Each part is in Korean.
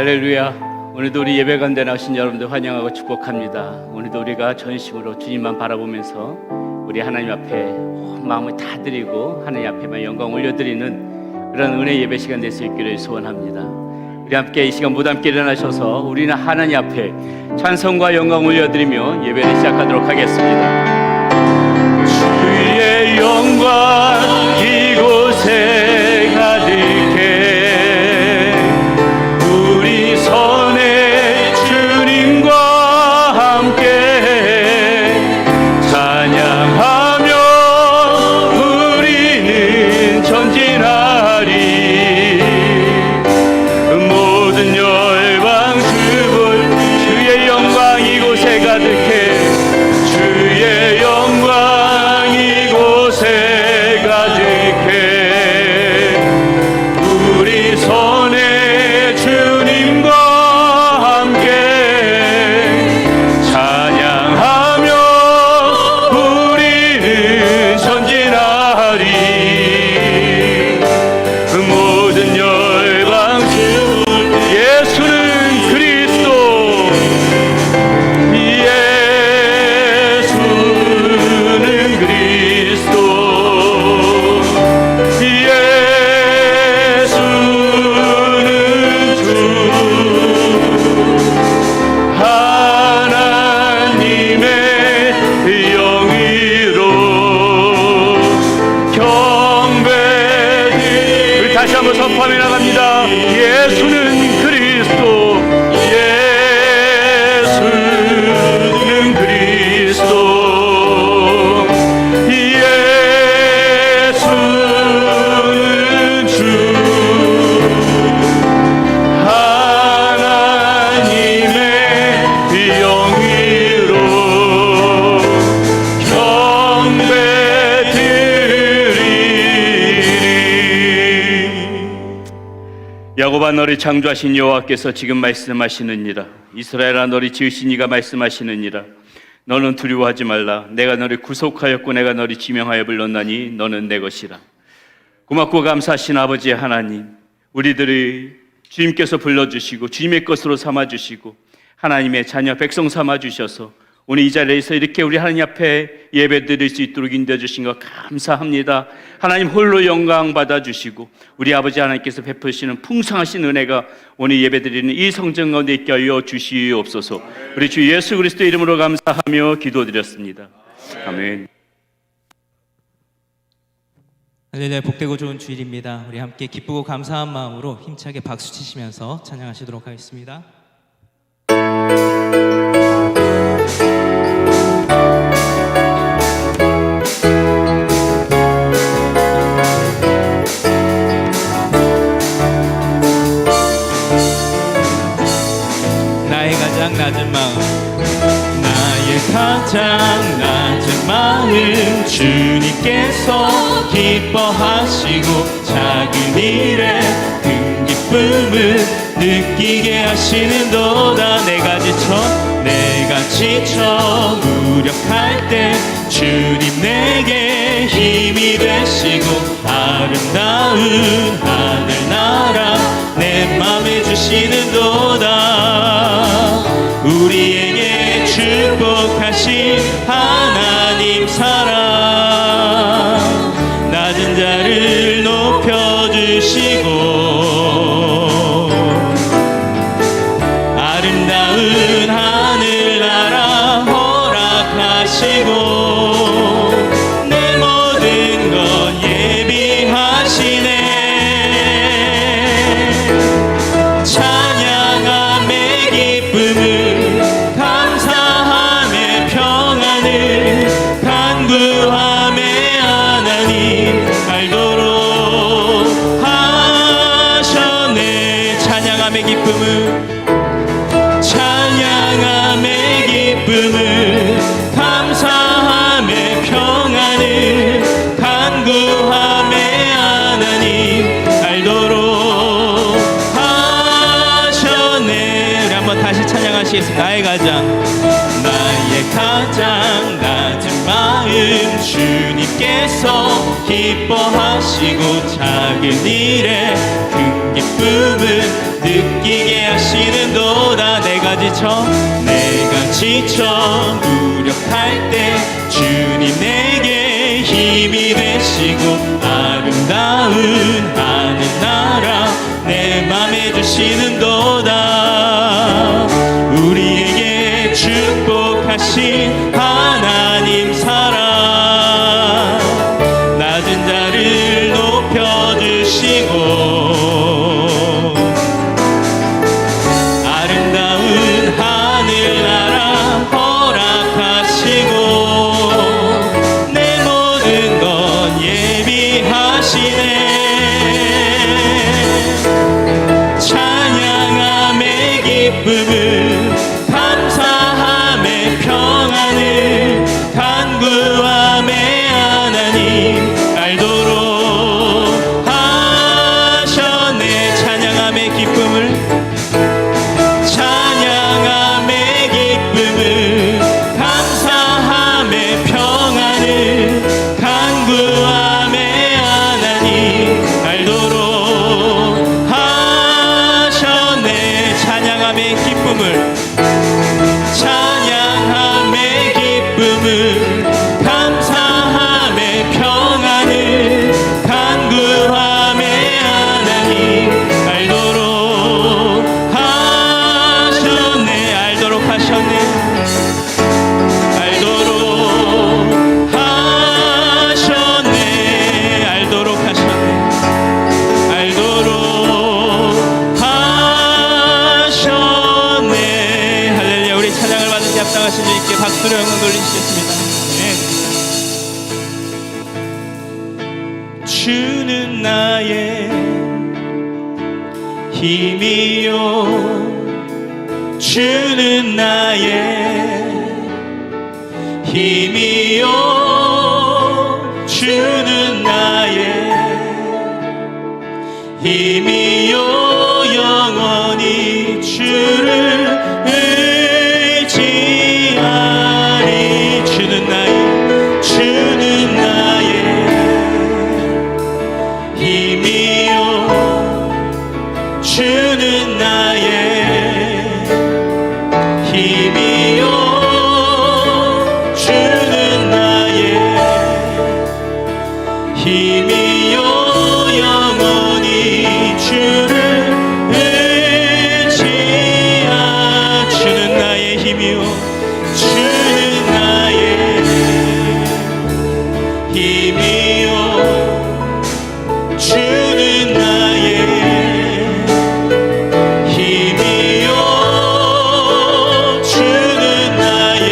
할렐루야. 오늘도 우리 예배 가운데 나오신 여러분들 환영하고 축복합니다. 오늘도 우리가 전심으로 주님만 바라보면서 우리 하나님 앞에 온 마음을 다 드리고 하나님 앞에만 영광 올려드리는 그런 은혜 예배 시간 될 수 있기를 소원합니다. 우리 함께 이 시간 모두 함께 일어나셔서 우리는 하나님 앞에 찬송과 영광 올려드리며 예배를 시작하도록 하겠습니다. 주의 영광 이곳에 가득해 야곱아, 너를 창조하신 여호와께서 지금 말씀하시느니라. 이스라엘아, 너를 지으신 이가 말씀하시느니라. 너는 두려워하지 말라. 내가 너를 구속하였고 내가 너를 지명하여 불렀나니 너는 내 것이라. 고맙고 감사하신 아버지 하나님, 우리들을 주님께서 불러주시고 주님의 것으로 삼아주시고 하나님의 자녀 백성 삼아주셔서 오늘 이 자리에서 이렇게 우리 하나님 앞에 예배 드릴 수 있도록 인도해주신 것 감사합니다. 하나님 홀로 영광 받아주시고 우리 아버지 하나님께서 베푸시는 풍성하신 은혜가 오늘 예배 드리는 이 성전 가운데 있게 하여 주시옵소서. 우리 주 예수 그리스도의 이름으로 감사하며 기도드렸습니다. 아멘. 할렐루야. 복되고 좋은 주일입니다. 우리 함께 기쁘고 감사한 마음으로 힘차게 박수 치시면서 찬양하시도록 하겠습니다. 나의 가장 낮은 마음, 나의 가장 낮은 마음, 주님께서 기뻐하시고 작은 일에 큰 기쁨을 느끼게 하시는도다. 내가 지쳐 무력할 때 주님 내게 힘이 되시고 아름다운 하늘나라 내 맘에 주시는도다. 우리에게 축복하신 하나님 사랑, 낮은 자를 높여주시고 아름다운 하늘나라 허락하시고 내 모든 것 예비하시네. 찬양함의 기쁨을 감사함의 평안을 간구함의 하나님 알도록 하셨네. 찬양함의 기쁨을 감사함의 평안을 간구함의 하나님 알도록 하셨네. 우리 한번 다시 찬양하시겠습니다. 나의 가장 낮은 마음, 주님께서 기뻐하시고 작은 일에 큰 기쁨을 느끼게 하시는도다. 내가 지쳐 무력할 때 주님 내게 힘이 되시고 아름다운 하늘나라 내 맘에 주시는도다. 우리에게 축복하신 하나님 사랑 낮은 자를 높여주시고 아름다운 하늘나라 허락하시고 내 모든 건 예비하시네. 찬양함의 기쁨을 감사함의 평안을 간구함의 하나님 알도록 하셨네. 찬양함의 기쁨을 감사함의 평안을 간구함의 하나님 알도록 하셨네. 찬양함의 기쁨을 감사함의 평안을 간구함의 하나님 알도록 하셨네. 알도록 하셨네. 합당하신 주님께 박수로 영광 돌리시겠습니다. 네. 주는 나의 힘이요 주는 나의 힘이요 주는 나의 힘이요 영원히 주를 주는 나의 힘이요 주는 나의 힘이요 주는 나의 힘이요 영원히 주를 의지하 주는 나의 힘이요 주는 나의 힘이요 주는 나의 힘이요 주는 나의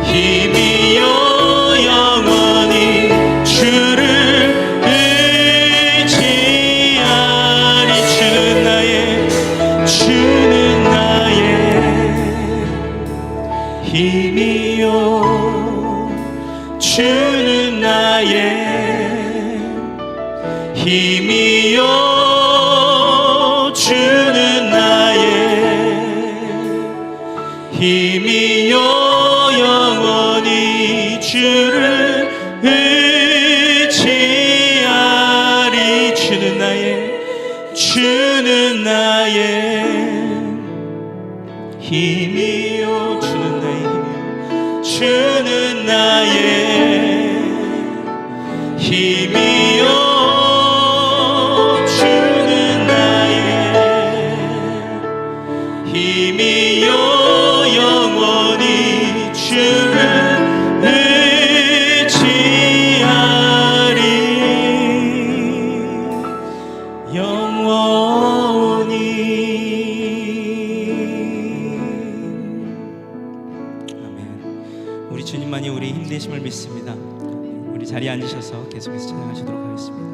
힘이요 영원히 주를 의지하리 주는 나의 힘이요 주는 나의 힘이요 주는 나의 힘이요 영원히 주를 의지하리 주는 나의 힘이요 주는 나의 힘이요 주는 나의 힘이요 영원히 주를 의지하리 영원히. 우리 주님만이 우리 힘되심을 믿습니다. 우리 자리에 앉으셔서 계속해서 찬양하시도록 하겠습니다.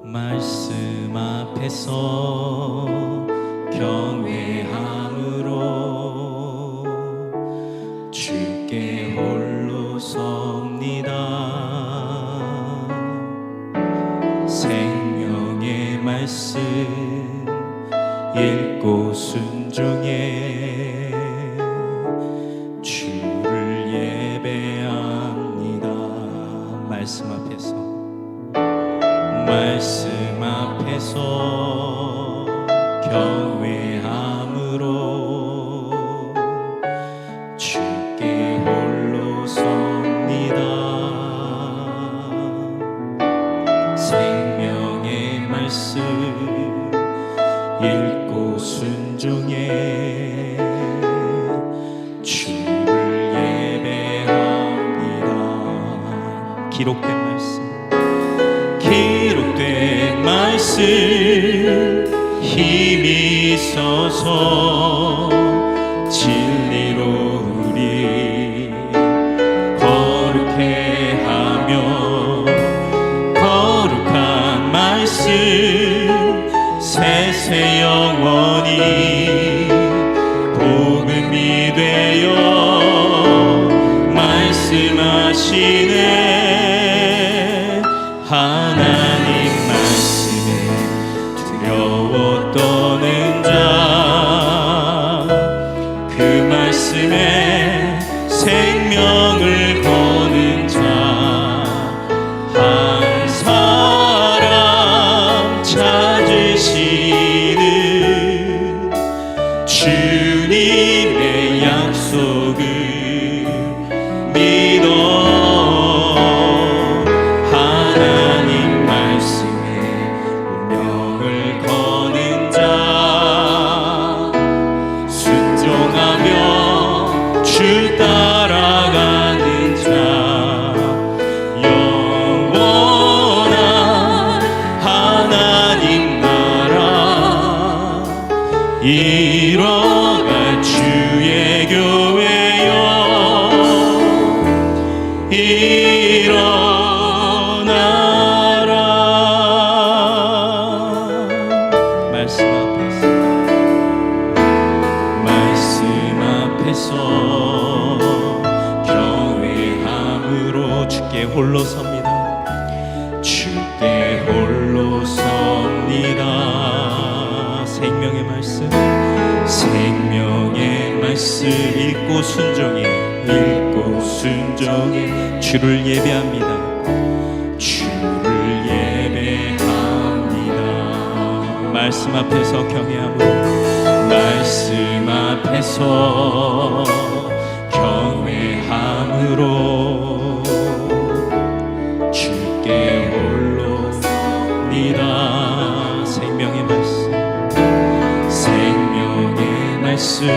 말씀 앞에서 경외함으로 주께 홀로 섭니다. 생명의 말씀 읽고 순종해 주를 예배합니다. 말씀 앞에서 경외함으로 주께 홀로 섭니다. 생명의 말씀 읽고 순종해 주를 예배합니다. 기록된 말씀 힘이 있어서 진리로 우리 거룩해 하며 거룩한 말씀 세세 영원히 복음이 되어 말씀하시네. 하나님 말씀에 두려워 떠는 자, 그 말씀에 생명을 거는 자, 한 사람 찾으시는 주님의 약속을 믿어. 하나님 말씀에 운명을 거는 자, 순종하며 주 따라가는 자, 영원한 하나님 나라 이뤄갈 주의 교회여 일어나라. 말씀 앞에서 경외함으로 주께 홀로 섭니다. 주께 홀로 섭니다. 생명의 말씀 읽고 순종해 주를 예배합니다. 말씀 앞에서 경외함으로 주께 홀로 섭니다. 생명의 말씀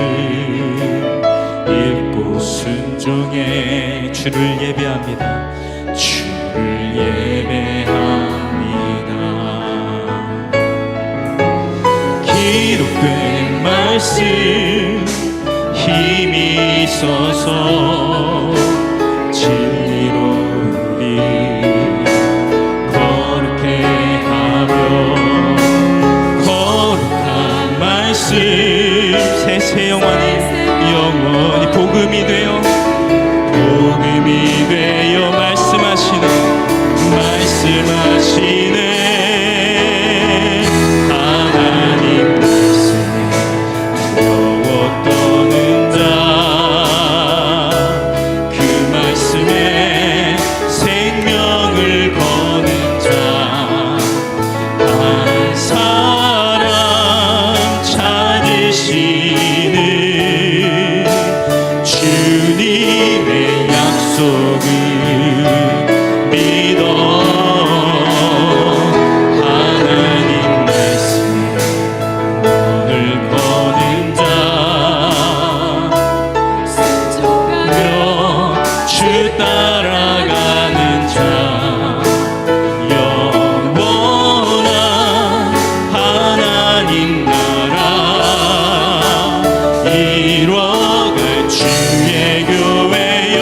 읽고 순종해 주를 예배합니다. 기록된 말씀 힘이 있어서 진리로 우리 거룩해 하며 거룩한 말씀 세세 영원히 복음이 되어 말씀하시네. 하나님 말씀에 두려워 떠는 자, 그 말씀에 생명을 거는 자, 한 사람 찾으시는 주님의 약속을 믿어. 하나님 말씀에 오늘 거는 자, 순종하며 주 따라가는 자, 영원한 하나님 나라 이뤄갈 주의 교회여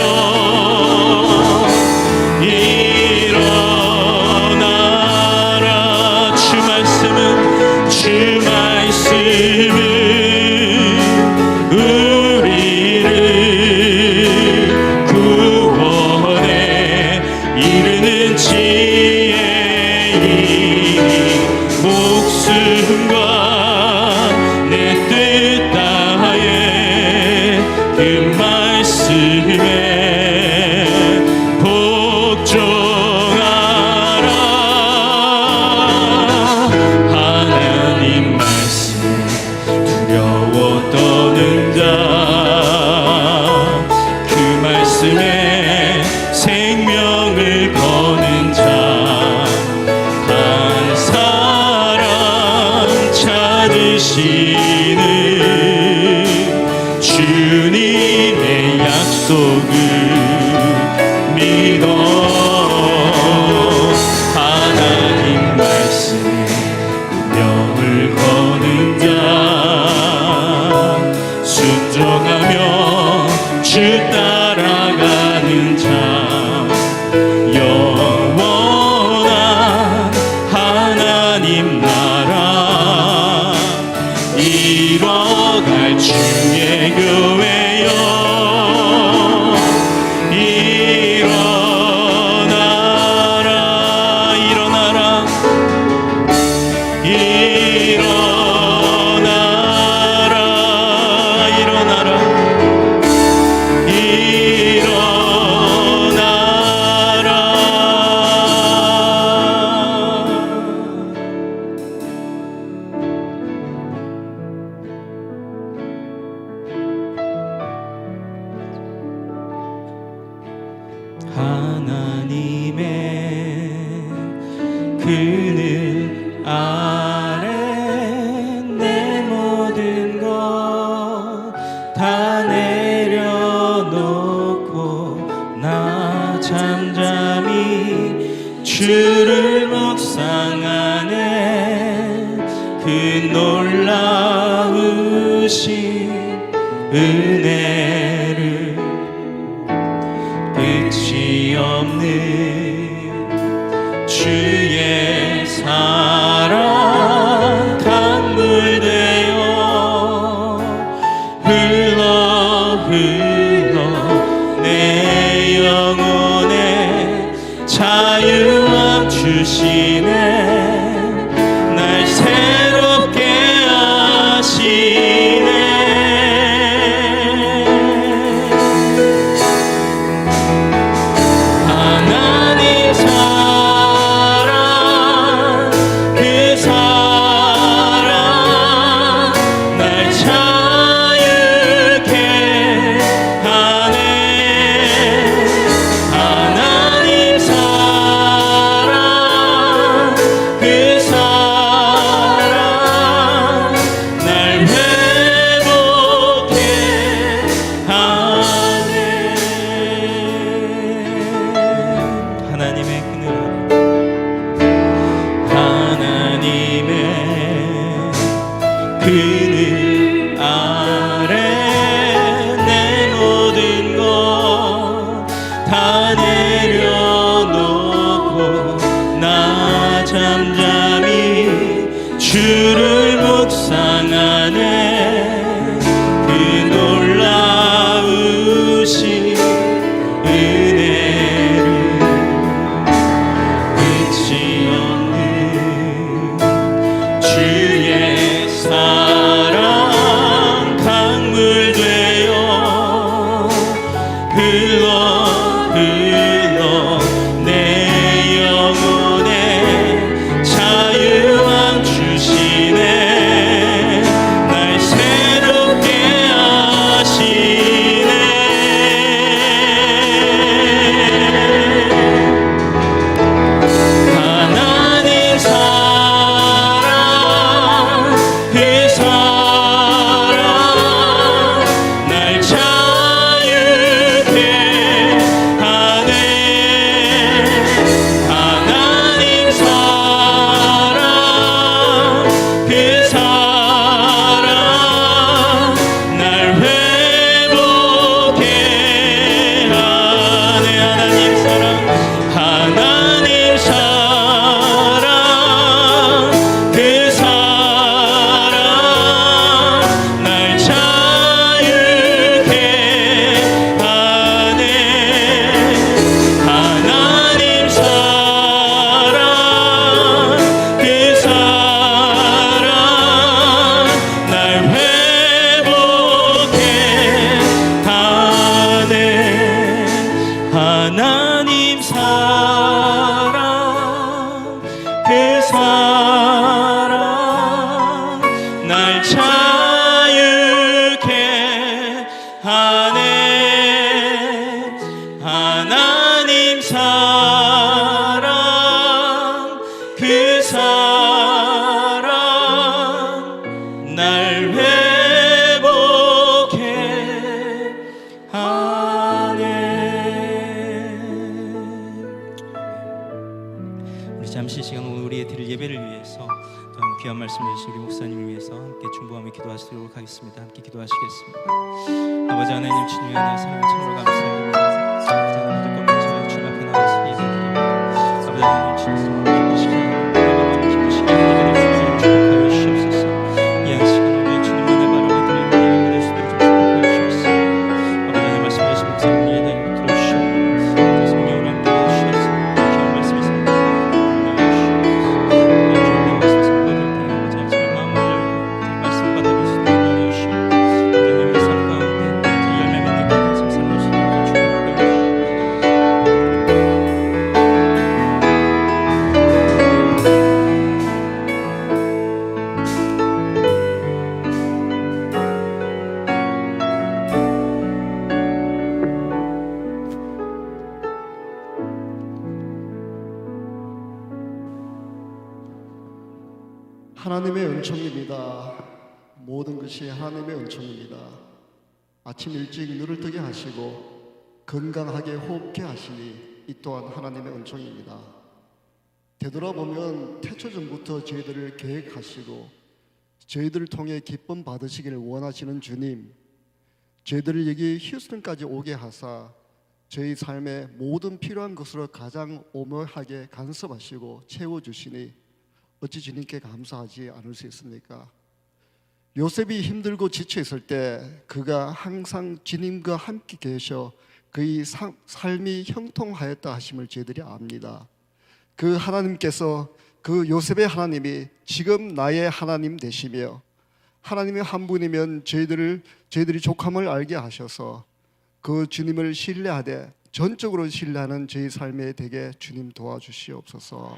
일어나라. 주 말씀은 우리를 복종하라. 하나님 말씀에 두려워 떠는 자, 그 말씀에 생명을 거는 자, 한 사람 찾으시는 주님의 약속을 믿어. 하나님 말씀에 명을 거는 자, 순종하며 주 따라가는 자, 영원한 하나님 나라 이뤄갈 주의 교회여, 일어나라 일어나라 일어나라 일어나라 하나님의 그늘 아래 내 모든 것 다 내려놓고 나 잠잠히 주를 묵상하네. 그 놀라우신 은혜를 끝이 없는 주의 사랑 강물 되어 흘러 내 영혼에 자유함 주시네. 날 새롭게 하시네. 하나님 사랑 그 사랑 날 자유케 하네. 하나님 사랑 그 사랑 날 회복케 하네. 하나님의 그늘 하나님의 그늘 아래 내 모든 것 다 내려놓고 나 잠잠히 주를 묵상하네. 그 놀라우신 은혜를 끝이 없는 주의 사랑 강물 되어 흘러 내 영혼에 자유함 주시네. 날 새롭게 하시네. 하나님 사랑 그 사랑 날 자유케 하네. 하나님 사랑 그 사랑 날 자유케 하네 하나님 사랑 그 사랑 날 회복해 하네. 우리 잠시 시간 오늘 우리의 드릴 예배를 위해서 또 귀한 말씀 주신 우리 목사님을 위해서 함께 중보하며 기도하시도록 하겠습니다. 함께 기도하시겠습니다. 아버지 하나님 주님의 은혜 사랑을 참으로 감사드립니다. 아버지 하나님 모든 것 먼저 주님 앞에 나와서 예배드립니다. 아버지 하나님 주님 기쁘시게 하나님 기쁘시게 하나님 축복하여 주시옵소서. 이 한 시간을 위해 주님만의 바람에 드리는 예배가 될 수 있도록 축복하여 주시옵소서. 아버지 하나님 말씀 주신 목사님 예배 들어주시옵소서. 성령으로 함께 해주셔서 귀한 말씀이 하나님의 은총입니다. 모든 것이 하나님의 은총입니다. 아침 일찍 눈을 뜨게 하시고 건강하게 호흡케 하시니 이 또한 하나님의 은총입니다. 되돌아보면 태초전부터 저희들을 계획하시고 저희들을 통해 기쁨 받으시기를 원하시는 주님, 저희들을 여기 휴스턴까지 오게 하사 저희 삶의 모든 필요한 것으로 가장 오묘하게 간섭하시고 채워주시니 어찌 주님께 감사하지 않을 수 있습니까? 요셉이 힘들고 지쳐 있을 때 그가 항상 주님과 함께 계셔 그의 삶이 형통하였다 하심을 저희들이 압니다. 그 하나님께서 그 요셉의 하나님이 지금 나의 하나님 되시며 하나님의 한 분이면 저희들이 족함을 알게 하셔서 그 주님을 신뢰하되 전적으로 신뢰하는 저희 삶에 되게 주님 도와주시옵소서.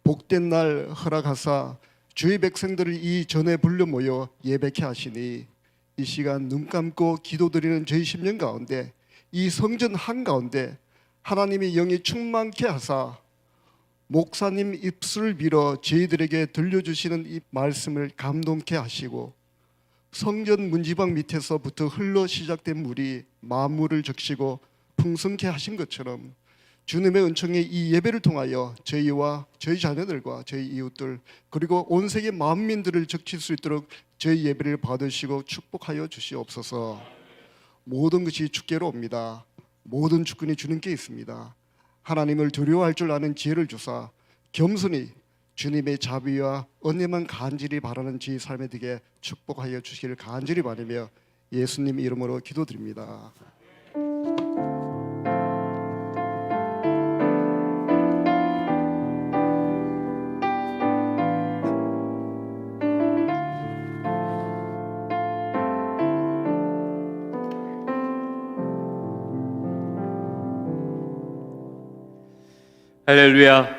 복된 날 허락하사 주의 백성들을 이 전에 불러 모여 예배케 하시니 이 시간 눈 감고 기도드리는 저희 심령 가운데 이 성전 한가운데 하나님의 영이 충만케 하사 목사님 입술을 빌어 저희들에게 들려주시는 이 말씀을 감동케 하시고 성전 문지방 밑에서부터 흘러 시작된 물이 만물을 적시고 풍성케 하신 것처럼 주님의 은총이 이 예배를 통하여 저희와 저희 자녀들과 저희 이웃들 그리고 온 세계 만민들을 적실 수 있도록 저희 예배를 받으시고 축복하여 주시옵소서. 모든 것이 주께로 옵니다. 모든 주권이 주님께 있습니다. 하나님을 두려워할 줄 아는 지혜를 주사 겸손히 주님의 자비와 은혜만 간절히 바라는 저희 삶에 되게 축복하여 주시기를 간절히 바라며 예수님 이름으로 기도드립니다. 할렐루야.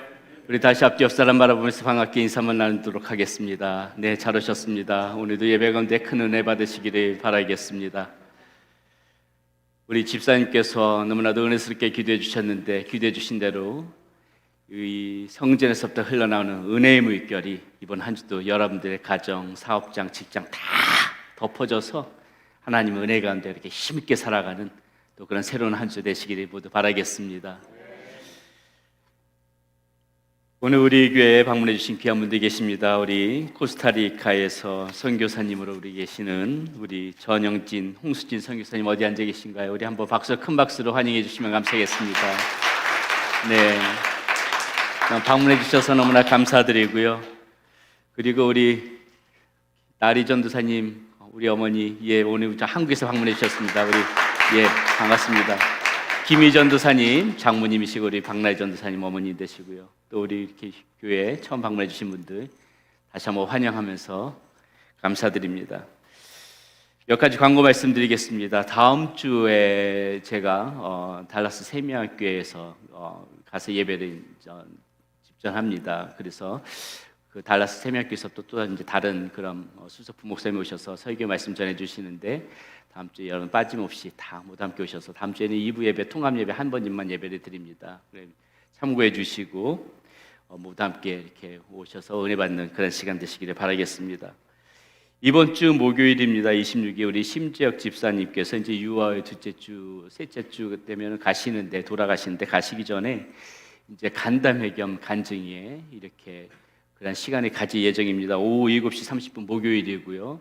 우리 다시 앞뒤 옆 사람 바라보면서 반갑게 인사만 나누도록 하겠습니다. 네, 잘 오셨습니다. 오늘도 예배 가운데 큰 은혜 받으시기를 바라겠습니다. 우리 집사님께서 너무나도 은혜스럽게 기도해 주셨는데 기도해 주신 대로 이 성전에서부터 흘러나오는 은혜의 물결이 이번 한 주도 여러분들의 가정, 사업장, 직장 다 덮어져서 하나님의 은혜 가운데 이렇게 힘있게 살아가는 또 그런 새로운 한 주 되시기를 모두 바라겠습니다. 오늘 우리 교회에 방문해 주신 귀한 분들이 계십니다. 우리 코스타리카에서 선교사님으로 우리 계시는 우리 전영진, 홍수진 선교사님 어디 앉아 계신가요? 우리 한번 큰 박수로 환영해 주시면 감사하겠습니다. 네, 방문해 주셔서 너무나 감사드리고요. 그리고 우리 나리 전도사님, 우리 어머니, 오늘 한국에서 방문해 주셨습니다. 우리 반갑습니다. 김희 전도사님 장모님이시고 우리 박나리 전도사님 어머니 되시고요. 또 우리 이렇게 교회에 처음 방문해 주신 분들 다시 한번 환영하면서 감사드립니다. 몇 가지 광고 말씀드리겠습니다. 다음 주에 제가 달라스 세미학교에서 가서 예배를 집전합니다. 그래서 그 달라스 세미학교에서 또 이제 다른 그런 수석부 목사님 오셔서 설교 말씀 전해 주시는데 다음 주에 여러분 빠짐없이 다 모두 함께 오셔서 다음 주에는 2부 예배 통합 예배 한 번님만 예배를 드립니다. 참고해 주시고 모두 함께 이렇게 오셔서 은혜 받는 그런 시간 되시기를 바라겠습니다. 이번 주 목요일입니다. 26일 우리 심지혁 집사님께서 이제 6월 둘째 주, 셋째 주 되면 가시는데 돌아가시는데 가시기 전에 이제 간담회 겸 간증회에 이렇게 그런 시간을 가질 예정입니다. 오후 7시 30분 목요일이고요.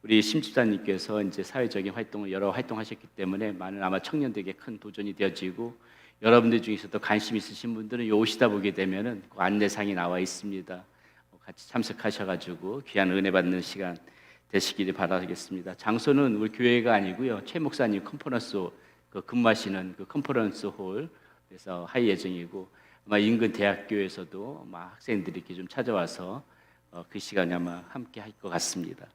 우리 심 집사님께서 이제 사회적인 활동을 여러 활동하셨기 때문에 많은 아마 청년들에게 큰 도전이 되어지고 여러분들 중에서도 관심 있으신 분들은 오시다 보게 되면은 그 안내상이 나와 있습니다. 같이 참석하셔가지고 귀한 은혜 받는 시간 되시기를 바라겠습니다. 장소는 우리 교회가 아니고요. 최 목사님 컨퍼런스 근무하시는 그 컨퍼런스 홀에서 할 예정이고 아마 인근 대학교에서도 아마 학생들이 이렇게 좀 찾아와서 그 시간에 아마 함께 할 것 같습니다.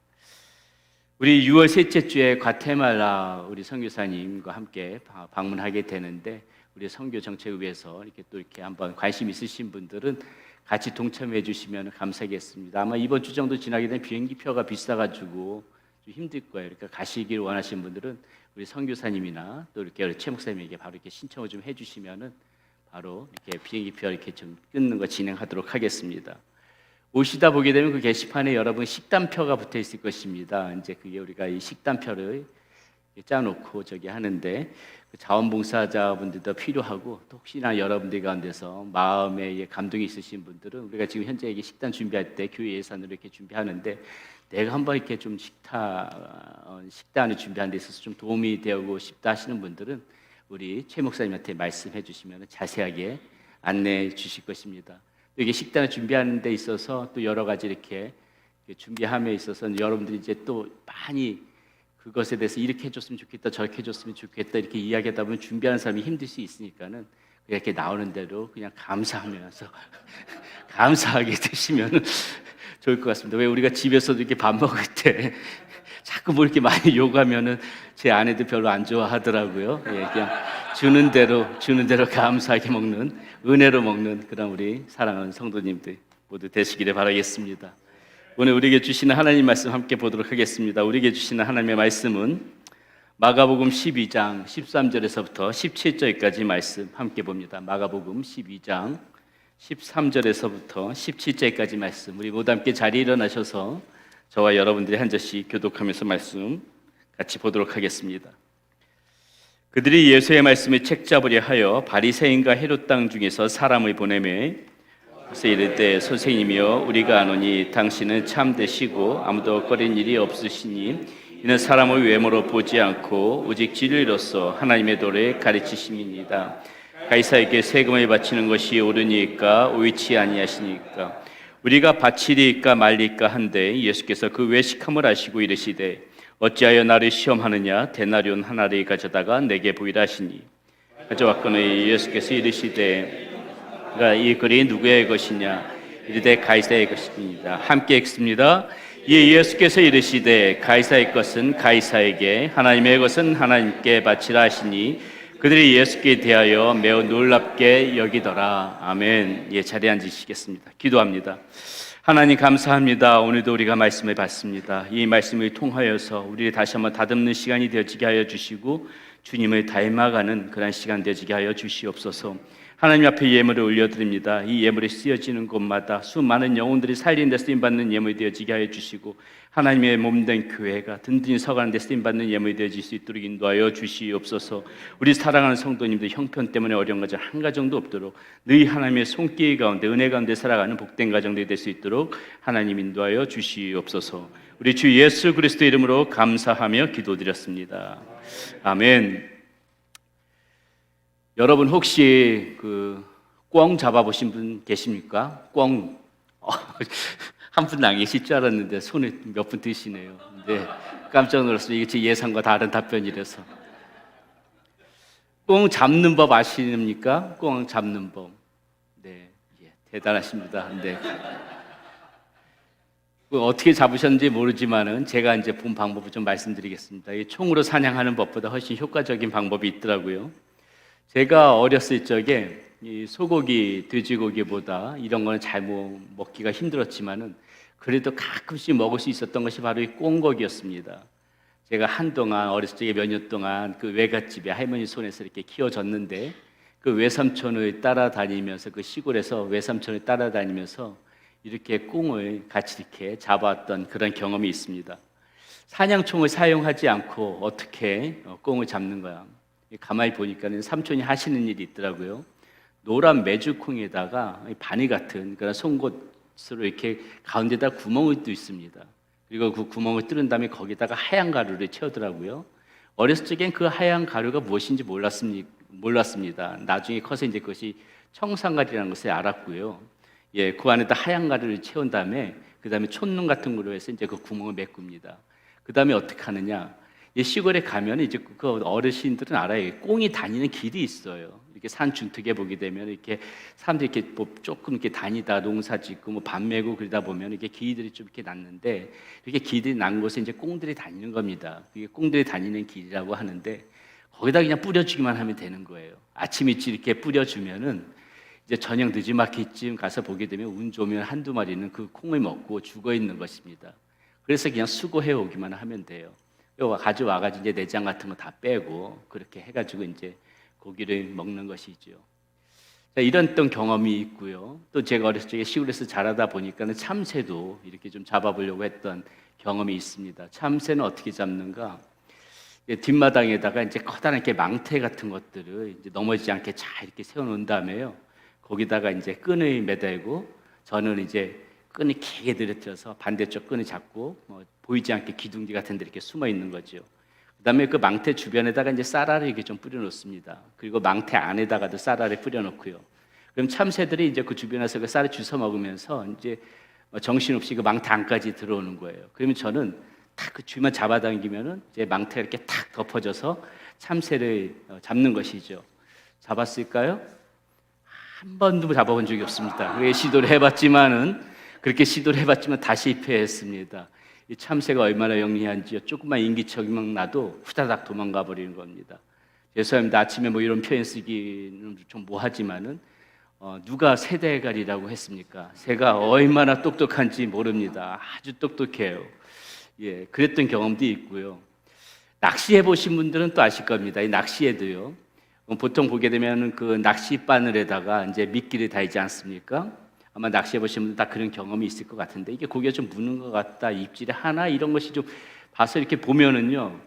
우리 6월 셋째 주에 과테말라 우리 선교사님과 함께 방문하게 되는데 우리 선교 정책을 위해서 이렇게 또 이렇게 한번 관심 있으신 분들은 같이 동참해 주시면 감사하겠습니다. 아마 이번 주 정도 지나게 되면 비행기표가 비싸가지고 좀 힘들 거예요. 그러니까 가시길 원하시는 분들은 우리 선교사님이나 또 이렇게 최 목사님에게 바로 이렇게 신청을 좀 해주시면은 바로 이렇게 비행기표 이렇게 좀 끊는 거 진행하도록 하겠습니다. 오시다 보게 되면 그 게시판에 여러분 식단표가 붙어 있을 것입니다. 이제 그게 우리가 이 식단표를 짜놓고 저기 하는데 그 자원봉사자분들도 필요하고 또 혹시나 여러분들 가운데서 마음에 감동이 있으신 분들은 우리가 지금 현재 이게 식단 준비할 때 교회 예산으로 이렇게 준비하는데 내가 한번 이렇게 좀 식단을 준비하는 데 있어서 좀 도움이 되고 싶다 하시는 분들은 우리 최 목사님한테 말씀해 주시면 자세하게 안내해 주실 것입니다. 이게 식단을 준비하는 데 있어서 또 여러 가지 이렇게 준비함에 있어서 여러분들이 이제 또 많이 그것에 대해서 이렇게 해줬으면 좋겠다, 저렇게 해줬으면 좋겠다 이렇게 이야기하다 보면 준비하는 사람이 힘들 수 있으니까는 이렇게 나오는 대로 그냥 감사하면서 감사하게 드시면 좋을 것 같습니다. 왜 우리가 집에서도 이렇게 밥 먹을 때 자꾸 뭐 이렇게 많이 요구하면은 제 아내도 별로 안 좋아하더라고요. 예, 그냥 주는 대로 감사하게 먹는 은혜로 먹는 그런 우리 사랑하는 성도님들 모두 되시기를 바라겠습니다. 오늘 우리에게 주시는 하나님 말씀 함께 보도록 하겠습니다. 우리에게 주시는 하나님의 말씀은 마가복음 12장 13절에서부터 17절까지 말씀 함께 봅니다. 마가복음 12장 13절에서부터 17절까지 말씀 우리 모두 함께 자리에 일어나셔서 저와 여러분들이 한 절씩 교독하면서 말씀 같이 보도록 하겠습니다. 그들이 예수의 말씀을 책잡으려 하여 바리새인과 헤롯 땅 중에서 사람을 보내매 그래서 이를 때 선생님이여 우리가 아노니 당신은 참되시고 아무도 꺼린 일이 없으시니 이는 사람의 외모로 보지 않고 오직 진리로서 하나님의 도를 가르치심이니이다. 가이사에게 세금을 바치는 것이 옳으니까 옳지 아니하시니까 우리가 바치리까 말리까 한데 예수께서 그 외식함을 아시고 이르시되 어찌하여 나를 시험하느냐 데나리온 하나를 가져다가 내게 보이라 하시니 가져왔거늘 예수께서 이르시되 이 글이 누구의 것이냐 이르되 가이사의 것입니다. 함께 읽습니다. 이 예수께서 이르시되 가이사의 것은 가이사에게 하나님의 것은 하나님께 바치라 하시니 그들이 예수께 대하여 매우 놀랍게 여기더라. 아멘. 예, 자리에 앉으시겠습니다. 기도합니다. 하나님 감사합니다. 오늘도 우리가 말씀을 받습니다. 이 말씀을 통하여서 우리를 다시 한번 다듬는 시간이 되어지게 하여 주시고 주님을 닮아가는 그런 시간 되어지게 하여 주시옵소서. 하나님 앞에 예물을 올려드립니다. 이 예물이 쓰여지는 곳마다 수많은 영혼들이 살리는 데 쓰임받는 예물이 되어지게 하여 주시고 하나님의 몸된 교회가 든든히 서가는 데 쓰임받는 예물이 되어질 수 있도록 인도하여 주시옵소서. 우리 사랑하는 성도님들 형편 때문에 어려운 가정 한 가정도 없도록 늘 하나님의 손길 가운데 은혜 가운데 살아가는 복된 가정들이 될 수 있도록 하나님 인도하여 주시옵소서. 우리 주 예수 그리스도 이름으로 감사하며 기도드렸습니다. 아멘. 여러분 혹시 꿩 잡아보신 분 계십니까? 꿩 한 분 안 계실 줄 알았는데 손에 몇 분 드시네요. 네, 깜짝 놀랐어요. 이게 제 예상과 다른 답변이라서. 꿩 잡는 법 아십니까? 꿩 잡는 법. 네, 예, 대단하십니다. 네. 어떻게 잡으셨는지 모르지만은 제가 이제 본 방법을 좀 말씀드리겠습니다. 이 총으로 사냥하는 법보다 훨씬 효과적인 방법이 있더라고요. 제가 어렸을 적에 이 소고기, 돼지고기보다 이런 거는 잘 먹기가 힘들었지만은 그래도 가끔씩 먹을 수 있었던 것이 바로 이 꽁고기였습니다. 제가 한동안 어렸을 적에 몇 년 동안 그 외갓집에 할머니 손에서 이렇게 키워졌는데 그 외삼촌을 따라다니면서 그 시골에서 외삼촌을 따라다니면서 이렇게 꽁을 같이 이렇게 잡아왔던 그런 경험이 있습니다. 사냥총을 사용하지 않고 어떻게 꽁을 잡는 거야? 가만히 보니까는 삼촌이 하시는 일이 있더라고요. 노란 메주콩에다가 바늘 같은 그런 송곳으로 이렇게 가운데다 구멍을 뚫습니다. 그리고 그 구멍을 뚫은 다음에 거기다가 하얀 가루를 채우더라고요. 어렸을 적엔 그 하얀 가루가 무엇인지 몰랐습니다. 나중에 커서 이제 그것이 청산가리라는 것을 알았고요. 예, 그 안에다 하얀 가루를 채운 다음에 그 다음에 촛농 같은 걸로 해서 이제 그 구멍을 메꿉니다. 그 다음에 어떻게 하느냐? 이 시골에 가면 이제 그 어르신들은 알아요. 꽁이 다니는 길이 있어요. 이렇게 산 중턱에 보게 되면 이렇게 사람들이 이렇게 뭐 조금 이렇게 다니다 농사 짓고 뭐 밥 메고 그러다 보면 이렇게 길들이 좀 이렇게 났는데 이렇게 길들이 난 곳에 이제 꽁들이 다니는 겁니다. 그게 꽁들이 다니는 길이라고 하는데 거기다 그냥 뿌려주기만 하면 되는 거예요. 아침 일찍 이렇게 뿌려주면은 이제 저녁 늦지막히쯤 가서 보게 되면 운 좋으면 한두 마리는 그 콩을 먹고 죽어 있는 것입니다. 그래서 그냥 수거해 오기만 하면 돼요. 가져와가지고 이제 내장 같은 거 다 빼고 그렇게 해가지고 이제 고기를 먹는 것이죠. 자, 이런 또 경험이 있고요. 또 제가 어렸을 적에 시골에서 자라다 보니까는 참새도 이렇게 좀 잡아보려고 했던 경험이 있습니다. 참새는 어떻게 잡는가? 뒷마당에다가 이제 커다란 이렇게 망태 같은 것들을 이제 넘어지지 않게 잘 이렇게 세워놓은 다음에요. 거기다가 이제 끈을 매달고 저는 이제 끈을 길게 들여뜨려서 반대쪽 끈을 잡고 보이지 않게 기둥지 같은 데 이렇게 숨어 있는 거죠. 그다음에 그 망태 주변에다가 이제 쌀알을 이렇게 좀 뿌려 놓습니다. 그리고 망태 안에다가도 쌀알을 뿌려 놓고요. 그럼 참새들이 이제 그 주변에서 그 쌀을 주워 먹으면서 이제 정신없이 그 망태 안까지 들어오는 거예요. 그러면 저는 탁 그 주위만 잡아당기면은 이제 망태가 이렇게 탁 덮어져서 참새를 잡는 것이죠. 잡았을까요? 한 번도 잡아본 적이 없습니다. 왜 시도를 해봤지만은 그렇게 시도를 해봤지만 다시 패했습니다. 이 참새가 얼마나 영리한지요. 조금만 인기척이만 나도 후다닥 도망가 버리는 겁니다. 죄송합니다. 아침에 뭐 이런 표현 쓰기는 좀 뭐하지만은 누가 새대가리라고 했습니까? 새가 얼마나 똑똑한지 모릅니다. 아주 똑똑해요. 예, 그랬던 경험도 있고요. 낚시해 보신 분들은 또 아실 겁니다. 이 낚시에도요. 보통 보게 되면 그 낚시 바늘에다가 이제 미끼를 달지 않습니까? 아마 낚시해 보신 분들 다 그런 경험이 있을 것 같은데 이게 고기가 좀 무는 것 같다, 입질이 하나 이런 것이 좀 봐서 이렇게 보면은요,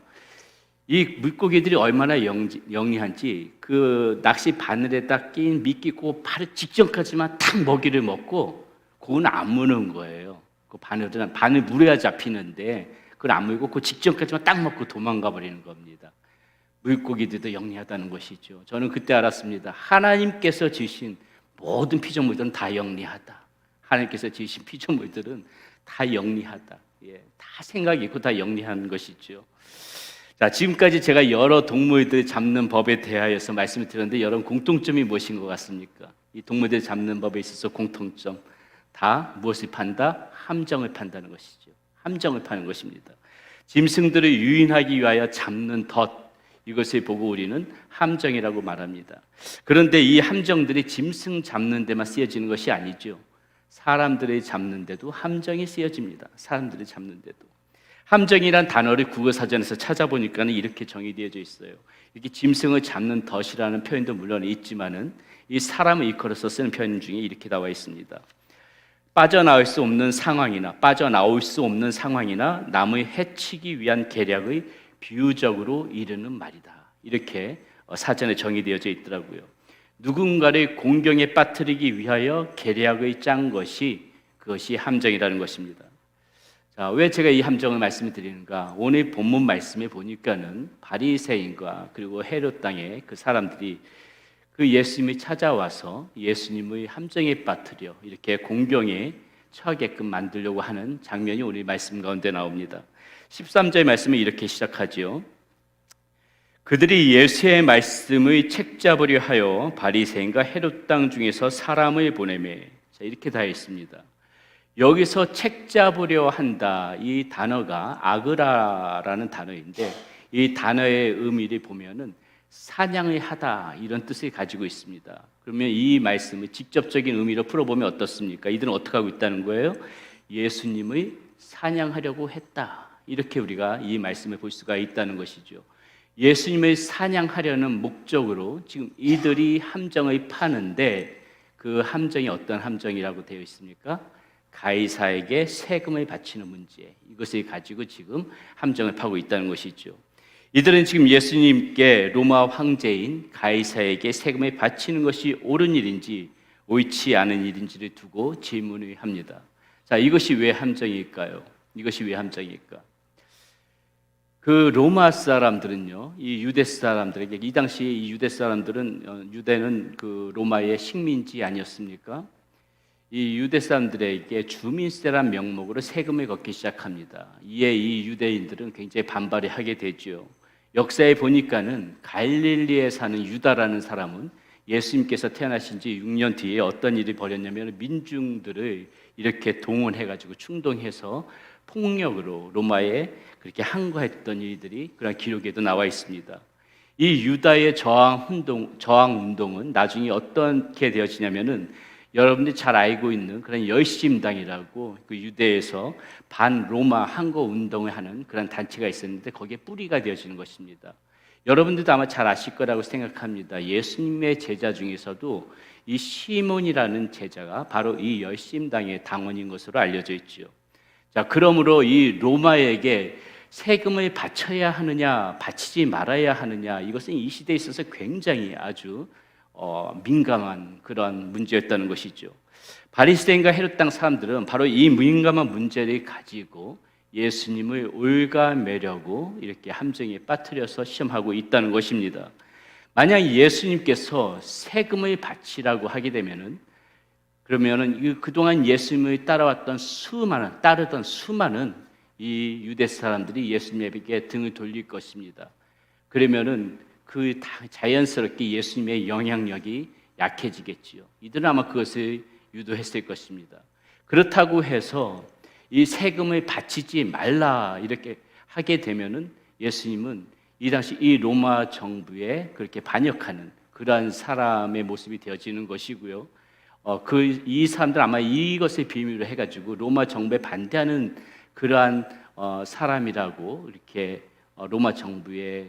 이 물고기들이 얼마나 영리한지 그 낚시 바늘에다 낀 미끼 고 바로 직전까지만 탁 먹이를 먹고 그건 안 무는 거예요. 그 바늘 물어야 잡히는데 그걸 안 물고 그 직전까지만 딱 먹고 도망가 버리는 겁니다. 물고기들도 영리하다는 것이죠. 저는 그때 알았습니다. 하나님께서 지으신 모든 피조물들은 다 영리하다. 하나님께서 지으신 피조물들은 다 영리하다. 예, 다 생각이 있고 다 영리한 것이죠. 자, 지금까지 제가 여러 동물들 잡는 법에 대하여서 말씀을 드렸는데 여러분 공통점이 무엇인 것 같습니까? 이 동물들 잡는 법에 있어서 공통점 다 무엇을 판다? 함정을 판다는 것이죠. 함정을 파는 것입니다. 짐승들을 유인하기 위하여 잡는 덫, 이것을 보고 우리는 함정이라고 말합니다. 그런데 이 함정들이 짐승 잡는 데만 쓰여지는 것이 아니죠. 사람들을 잡는 데도 함정이 쓰여집니다. 사람들을 잡는 데도. 함정이란 단어를 국어사전에서 찾아보니까 이렇게 정의되어져 있어요. 이렇게 짐승을 잡는 덫이라는 표현도 물론 있지만은 이 사람을 일컬어서 쓰는 표현 중에 이렇게 나와 있습니다. 빠져나올 수 없는 상황이나 남을 해치기 위한 계략의 비유적으로 이르는 말이다. 이렇게 사전에 정의되어져 있더라고요. 누군가를 공경에 빠뜨리기 위하여 계략을 짠 것이 그것이 함정이라는 것입니다. 자, 왜 제가 이 함정을 말씀을 드리는가? 오늘 본문 말씀에 보니까는 바리새인과 그리고 헤롯 땅의 그 사람들이 그 예수님이 찾아와서 예수님의 함정에 빠뜨려 이렇게 공경에 처하게끔 만들려고 하는 장면이 오늘 말씀 가운데 나옵니다. 13절 말씀은 이렇게 시작하지요. 그들이 예수의 말씀을 책잡으려 하여 바리새인과 헤롯 땅 중에서 사람을 보내매. 자, 이렇게 다 있습니다. 여기서 책 잡으려 한다, 이 단어가 아그라라는 단어인데 이 단어의 의미를 보면은 사냥을 하다 이런 뜻을 가지고 있습니다. 그러면 이 말씀을 직접적인 의미로 풀어보면 어떻습니까? 이들은 어떻게 하고 있다는 거예요? 예수님을 사냥하려고 했다, 이렇게 우리가 이 말씀을 볼 수가 있다는 것이죠. 예수님을 사냥하려는 목적으로 지금 이들이 함정을 파는데 그 함정이 어떤 함정이라고 되어 있습니까? 가이사에게 세금을 바치는 문제, 이것을 가지고 지금 함정을 파고 있다는 것이죠. 이들은 지금 예수님께 로마 황제인 가이사에게 세금을 바치는 것이 옳은 일인지 옳지 않은 일인지를 두고 질문을 합니다. 자, 이것이 왜 함정일까요? 이것이 왜 함정일까? 그 로마 사람들은요, 이 유대 사람들에게, 이 당시 이 유대 사람들은 유대는 그 로마의 식민지 아니었습니까? 이 유대 사람들에게 주민세란 명목으로 세금을 걷기 시작합니다. 이에 이 유대인들은 굉장히 반발을 하게 되죠. 역사에 보니까는 갈릴리에 사는 유다라는 사람은 예수님께서 태어나신 지 6년 뒤에 어떤 일이 벌였냐면 민중들을 이렇게 동원해가지고 충동해서 폭력으로 로마에 그렇게 항거했던 일들이 그런 기록에도 나와 있습니다. 이 유다의 저항 운동은 나중에 어떻게 되어지냐면은 여러분들이 잘 알고 있는 그런 열심당이라고 그 유대에서 반 로마 항거 운동을 하는 그런 단체가 있었는데 거기에 뿌리가 되어지는 것입니다. 여러분들도 아마 잘 아실 거라고 생각합니다. 예수님의 제자 중에서도 이 시몬이라는 제자가 바로 이 열심당의 당원인 것으로 알려져 있죠. 자, 그러므로 이 로마에게 세금을 바쳐야 하느냐, 바치지 말아야 하느냐, 이것은 이 시대에 있어서 굉장히 아주 민감한 그런 문제였다는 것이죠. 바리새인과 헤롯 당 사람들은 바로 이 민감한 문제를 가지고 예수님을 올가매려고 이렇게 함정에 빠뜨려서 시험하고 있다는 것입니다. 만약 예수님께서 세금을 바치라고 하게 되면은 그러면은 그동안 예수님을 따르던 수많은 이 유대 사람들이 예수님에게 등을 돌릴 것입니다. 그러면은 그 자연스럽게 예수님의 영향력이 약해지겠지요. 이들은 아마 그것을 유도했을 것입니다. 그렇다고 해서 이 세금을 바치지 말라 이렇게 하게 되면은 예수님은 이 당시 이 로마 정부에 그렇게 반역하는 그러한 사람의 모습이 되어지는 것이고요. 이 사람들 아마 이것을 비밀로 해가지고 로마 정부에 반대하는 그러한 사람이라고 이렇게 로마 정부에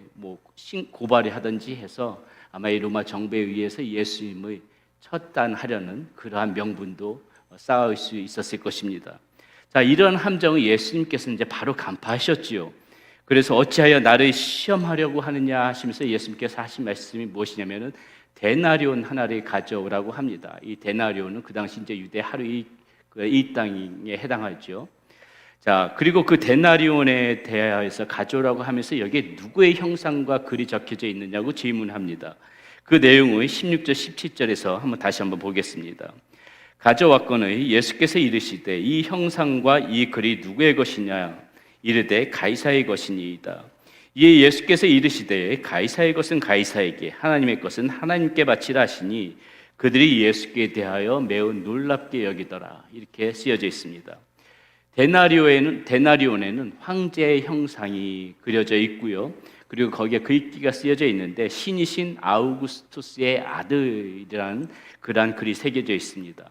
고발을 하든지 해서 아마 이 로마 정부에 의해서 예수님을 처단하려는 그러한 명분도 쌓을 수 있었을 것입니다. 자, 이런 함정을 예수님께서 이제 바로 간파하셨지요. 그래서 어찌하여 나를 시험하려고 하느냐 하시면서 예수님께서 하신 말씀이 무엇이냐면은 데나리온 하나를 가져오라고 합니다. 이 데나리온은 그 당시 이제 유대 하루 이 땅에 해당하죠. 자, 그리고 그 데나리온에 대하여서 가져오라고 하면서 여기에 누구의 형상과 글이 적혀져 있느냐고 질문합니다. 그 내용을 16절 17절에서 다시 한번 보겠습니다. 가져왔거늘 예수께서 이르시되 이 형상과 이 글이 누구의 것이냐 이르되 가이사의 것이니이다. 이에 예수께서 이르시되 가이사의 것은 가이사에게 하나님의 것은 하나님께 바치라 하시니 그들이 예수께 대하여 매우 놀랍게 여기더라. 이렇게 쓰여져 있습니다. 데나리온에는 황제의 형상이 그려져 있고요. 그리고 거기에 글귀가 쓰여져 있는데 신이신 아우구스투스의 아들이라는 그러한 글이 새겨져 있습니다.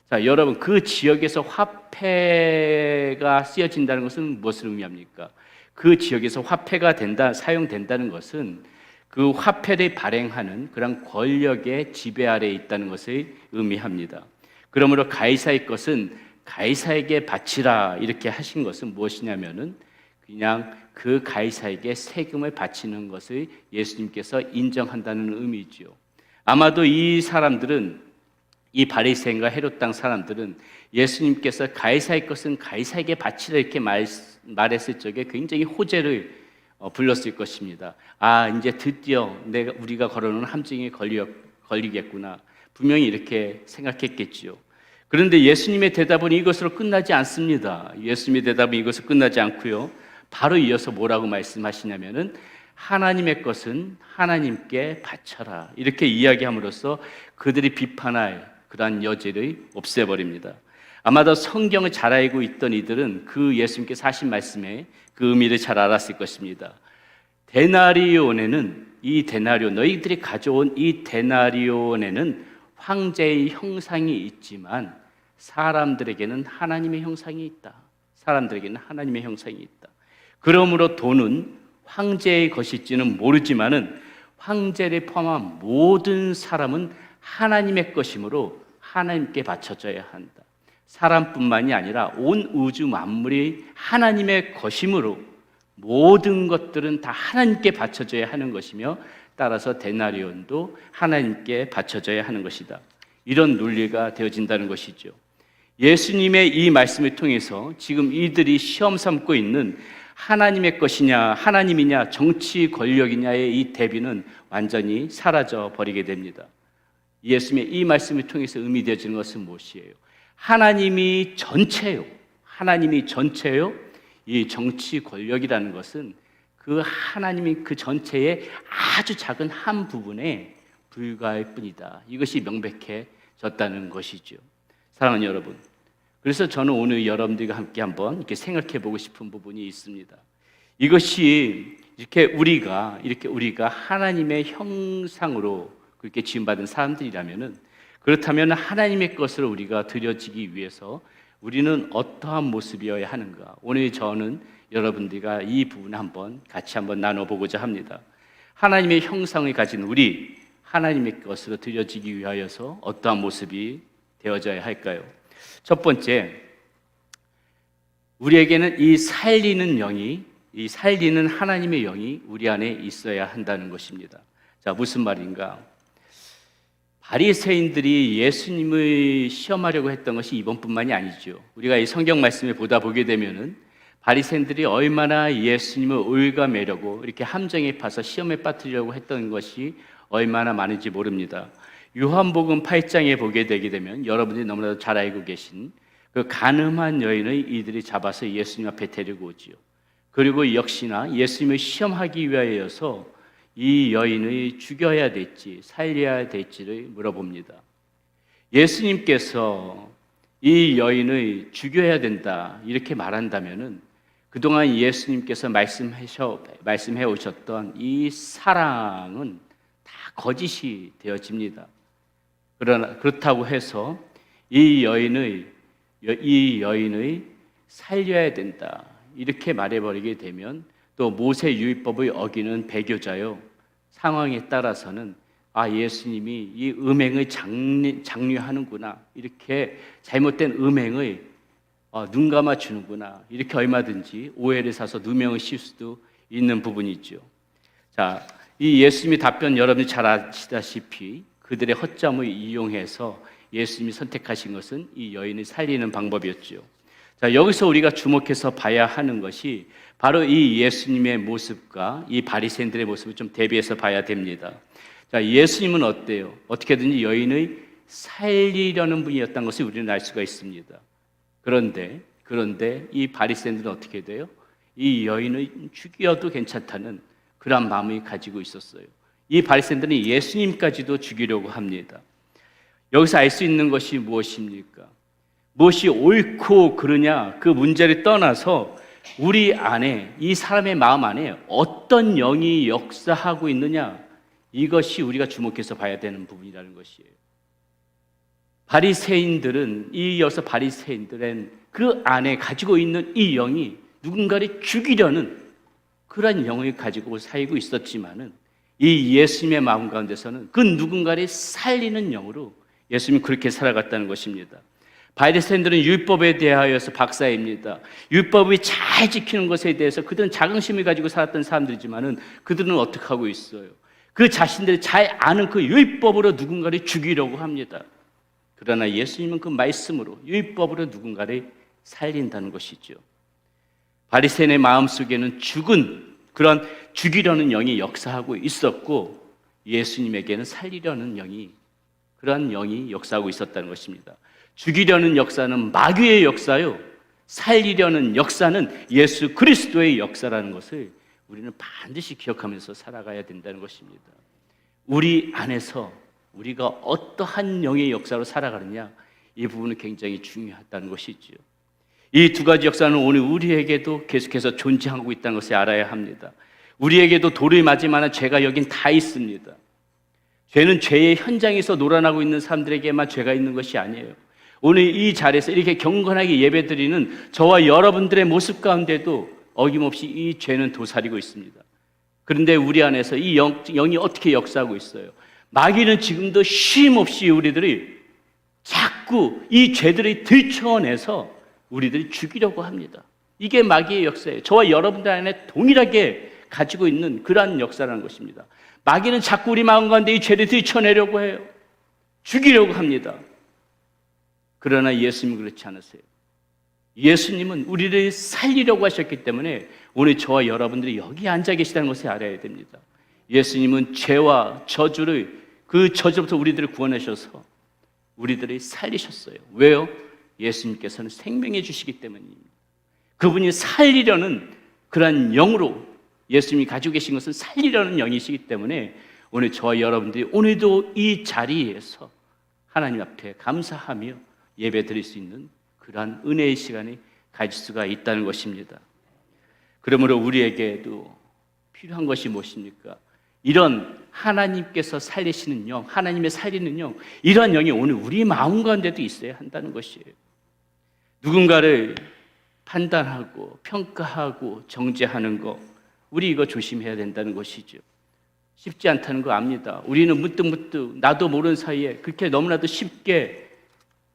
자, 여러분 그 지역에서 화폐가 쓰여진다는 것은 무엇을 의미합니까? 그 지역에서 화폐가 사용된다는 것은 그 화폐를 발행하는 그런 권력의 지배 아래에 있다는 것을 의미합니다. 그러므로 가이사의 것은 가이사에게 바치라 이렇게 하신 것은 무엇이냐면은 그냥 그 가이사에게 세금을 바치는 것을 예수님께서 인정한다는 의미죠. 아마도 이 사람들은 이 바리새인과 헤롯 당 사람들은 예수님께서 가이사의 것은 가이사에게 바치라 이렇게 말했을 적에 굉장히 호재를 불렀을 것입니다. 아, 이제 드디어 우리가 걸어놓은 함정에 걸리겠구나. 분명히 이렇게 생각했겠지요. 그런데 예수님의 대답은 이것으로 끝나지 않습니다. 예수님의 대답은 이것으로 끝나지 않고요. 바로 이어서 뭐라고 말씀하시냐면은 하나님의 것은 하나님께 바쳐라. 이렇게 이야기함으로써 그들이 비판할 그러한 여지를 없애버립니다. 아마도 성경을 잘 알고 있던 이들은 그 예수님께서 하신 말씀에 그 의미를 잘 알았을 것입니다. 데나리온에는 이 데나리온, 너희들이 가져온 이 데나리온에는 황제의 형상이 있지만 사람들에게는 하나님의 형상이 있다. 사람들에게는 하나님의 형상이 있다. 그러므로 돈은 황제의 것일지는 모르지만은 황제를 포함한 모든 사람은 하나님의 것이므로 하나님께 바쳐져야 한다. 사람뿐만이 아니라 온 우주 만물이 하나님의 것이므로 모든 것들은 다 하나님께 바쳐져야 하는 것이며 따라서 데나리온도 하나님께 바쳐져야 하는 것이다. 이런 논리가 되어진다는 것이죠. 예수님의 이 말씀을 통해서 지금 이들이 시험 삼고 있는 하나님의 것이냐 하나님이냐 정치 권력이냐의 이 대비는 완전히 사라져 버리게 됩니다. 예수님의 이 말씀을 통해서 의미되어지는 것은 무엇이에요? 하나님이 전체요. 하나님이 전체요. 이 정치 권력이라는 것은 그 하나님이 그 전체의 아주 작은 한 부분에 불과할 뿐이다. 이것이 명백해졌다는 것이죠. 사랑하는 여러분, 그래서 저는 오늘 여러분들과 함께 한번 이렇게 생각해 보고 싶은 부분이 있습니다. 이것이 이렇게 우리가 하나님의 형상으로 그렇게 지음받은 사람들이라면은, 그렇다면 하나님의 것을 우리가 드려지기 위해서 우리는 어떠한 모습이어야 하는가? 오늘 저는 여러분들과 이 부분을 같이 한번 나눠보고자 합니다. 하나님의 형상을 가진 우리, 하나님의 것으로 드려지기 위하여서 어떠한 모습이 되어져야 할까요? 첫 번째, 우리에게는 이 살리는 하나님의 영이 우리 안에 있어야 한다는 것입니다. 자, 무슨 말인가? 바리새인들이 예수님을 시험하려고 했던 것이 이번뿐만이 아니죠. 우리가 이 성경 말씀을 보다 보게 되면은 바리새인들이 얼마나 예수님을 올가매려고 이렇게 함정에 파서 시험에 빠뜨리려고 했던 것이 얼마나 많은지 모릅니다. 요한복음 8장에 보게 되게 되면 여러분들이 너무나도 잘 알고 계신 그 간음한 여인을 이들이 잡아서 예수님 앞에 데리고 오지요. 그리고 역시나 예수님을 시험하기 위하여서 이 여인을 죽여야 될지 살려야 될지를 물어봅니다. 예수님께서 이 여인을 죽여야 된다 이렇게 말한다면은 그동안 예수님께서 말씀해 오셨던 이 사랑은 다 거짓이 되어집니다. 그러나 그렇다고 해서 이 여인의 살려야 된다 이렇게 말해버리게 되면 또 모세 율법을 어기는 배교자요 상황에 따라서는 예수님이 이 음행을 장려하는구나 이렇게 잘못된 음행을 눈 감아 주는구나 이렇게 얼마든지 오해를 사서 누명을 씌울 수도 있는 부분이죠. 자, 이 예수님의 답변 여러분이 잘 아시다시피 그들의 허점을 이용해서 예수님이 선택하신 것은 이 여인을 살리는 방법이었죠. 자, 여기서 우리가 주목해서 봐야 하는 것이 바로 이 예수님의 모습과 이 바리새인들의 모습을 좀 대비해서 봐야 됩니다. 자, 예수님은 어때요? 어떻게든지 여인을 살리려는 분이었다는 것을 우리는 알 수가 있습니다. 그런데 이 바리새인들은 어떻게 돼요? 이 여인을 죽여도 괜찮다는 그런 마음을 가지고 있었어요. 이 바리새인들은 예수님까지도 죽이려고 합니다. 여기서 알 수 있는 것이 무엇입니까? 무엇이 옳고 그르냐 그 문제를 떠나서 우리 안에 이 사람의 마음 안에 어떤 영이 역사하고 있느냐 이것이 우리가 주목해서 봐야 되는 부분이라는 것이에요. 바리새인들은 그 안에 가지고 있는 이 영이 누군가를 죽이려는 그런 영을 가지고 살고 있었지만은 이 예수님의 마음 가운데서는 그 누군가를 살리는 영으로 예수님이 그렇게 살아갔다는 것입니다. 바리새인들은 율법에 대하여서 박사입니다. 율법이 잘 지키는 것에 대해서 그들은 자긍심을 가지고 살았던 사람들이지만은 그들은 어떻게 하고 있어요? 그 자신들이 잘 아는 그 율법으로 누군가를 죽이려고 합니다. 그러나 예수님은 그 말씀으로 율법으로 누군가를 살린다는 것이죠. 바리새인의 마음속에는 그런 죽이려는 영이 역사하고 있었고 예수님에게는 살리려는 그런 영이 역사하고 있었다는 것입니다. 죽이려는 역사는 마귀의 역사요. 살리려는 역사는 예수 그리스도의 역사라는 것을 우리는 반드시 기억하면서 살아가야 된다는 것입니다. 우리 안에서 우리가 어떠한 영의 역사로 살아가느냐 이 부분은 굉장히 중요하다는 것이죠. 이 두 가지 역사는 오늘 우리에게도 계속해서 존재하고 있다는 것을 알아야 합니다. 우리에게도 돌을 맞을 만한 죄가 여긴 다 있습니다. 죄는 죄의 현장에서 놀아나고 있는 사람들에게만 죄가 있는 것이 아니에요. 오늘 이 자리에서 이렇게 경건하게 예배드리는 저와 여러분들의 모습 가운데도 어김없이 이 죄는 도사리고 있습니다. 그런데 우리 안에서 이 영이 어떻게 역사하고 있어요? 마귀는 지금도 쉼없이 우리들이 자꾸 이 죄들을 들춰내서 우리들이 죽이려고 합니다. 이게 마귀의 역사예요. 저와 여러분들 안에 동일하게 가지고 있는 그러한 역사라는 것입니다. 마귀는 자꾸 우리 마음 가운데 이 죄를 들춰내려고 해요. 죽이려고 합니다. 그러나 예수님은 그렇지 않으세요. 예수님은 우리를 살리려고 하셨기 때문에 오늘 저와 여러분들이 여기 앉아 계시다는 것을 알아야 됩니다. 예수님은 죄와 저주를, 그 저주부터 우리들을 구원하셔서 우리들을 살리셨어요. 왜요? 예수님께서는 생명해 주시기 때문입니다. 그분이 살리려는 그러한 영으로, 예수님이 가지고 계신 것은 살리려는 영이시기 때문에 오늘 저와 여러분들이 오늘도 이 자리에서 하나님 앞에 감사하며 예배 드릴 수 있는 그러한 은혜의 시간이 가질 수가 있다는 것입니다. 그러므로 우리에게도 필요한 것이 무엇입니까? 이런 하나님께서 살리시는 영, 하나님의 살리는 영, 이런 영이 오늘 우리 마음 가운데도 있어야 한다는 것이에요. 누군가를 판단하고 평가하고 정죄하는 거, 우리 이거 조심해야 된다는 것이죠. 쉽지 않다는 거 압니다. 우리는 문득문득 나도 모르는 사이에 그렇게 너무나도 쉽게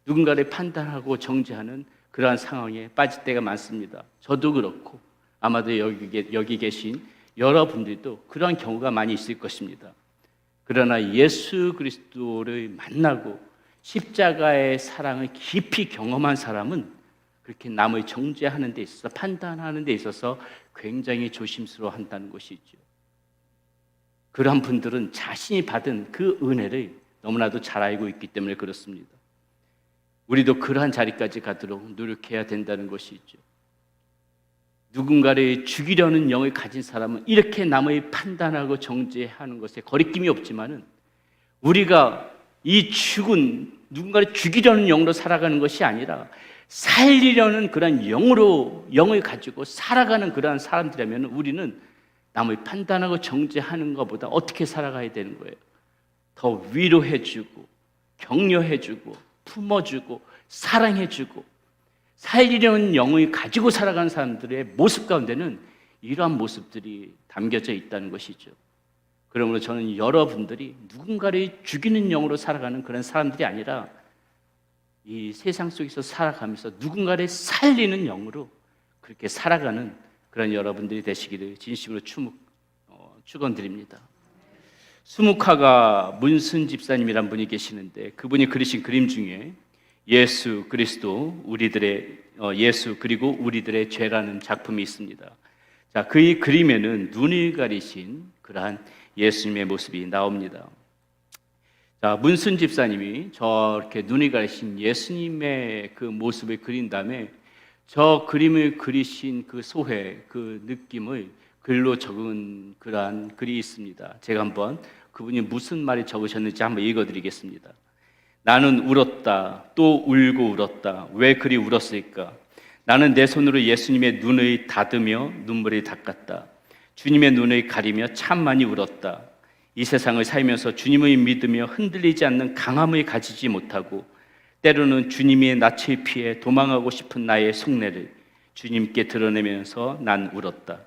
누군가를 판단하고 정죄하는 그러한 상황에 빠질 때가 많습니다. 저도 그렇고 아마도 여기 계신 여러분들도 그러한 경우가 많이 있을 것입니다. 그러나 예수 그리스도를 만나고 십자가의 사랑을 깊이 경험한 사람은 그렇게 남을 정죄하는 데 있어서, 판단하는 데 있어서 굉장히 조심스러워 한다는 것이죠. 그러한 분들은 자신이 받은 그 은혜를 너무나도 잘 알고 있기 때문에 그렇습니다. 우리도 그러한 자리까지 가도록 노력해야 된다는 것이죠. 누군가를 죽이려는 영을 가진 사람은 이렇게 남을 판단하고 정죄하는 것에 거리낌이 없지만은, 우리가 이 죽은 누군가를 죽이려는 영으로 살아가는 것이 아니라 살리려는 그런 영을 가지고 살아가는 그러한 사람들이라면 우리는 남을 판단하고 정죄하는 것보다 어떻게 살아가야 되는 거예요? 더 위로해주고 격려해주고 품어주고 사랑해주고 살리려는 영을 가지고 살아가는 사람들의 모습 가운데는 이러한 모습들이 담겨져 있다는 것이죠. 그러므로 저는 여러분들이 누군가를 죽이는 영으로 살아가는 그런 사람들이 아니라 이 세상 속에서 살아가면서 누군가를 살리는 영으로 그렇게 살아가는 그런 여러분들이 되시기를 진심으로 축원드립니다. 수묵화가 문순 집사님이란 분이 계시는데, 그분이 그리신 그림 중에 예수 그리스도 예수 그리고 우리들의 죄라는 작품이 있습니다. 자, 그 그림에는 눈을 가리신 그러한 예수님의 모습이 나옵니다. 자, 문순 집사님이 저렇게 눈을 가리신 예수님의 그 모습을 그린 다음에 저 그림을 그리신 그 소회, 그 느낌을 글로 적은 그러한 글이 있습니다. 제가 한번 그분이 무슨 말을 적으셨는지 한번 읽어드리겠습니다. 나는 울었다. 또 울고 울었다. 왜 그리 울었을까? 나는 내 손으로 예수님의 눈을 다듬며 눈물을 닦았다. 주님의 눈을 가리며 참 많이 울었다. 이 세상을 살면서 주님을 믿으며 흔들리지 않는 강함을 가지지 못하고 때로는 주님의 낯을 피해 도망하고 싶은 나의 속내를 주님께 드러내면서 난 울었다.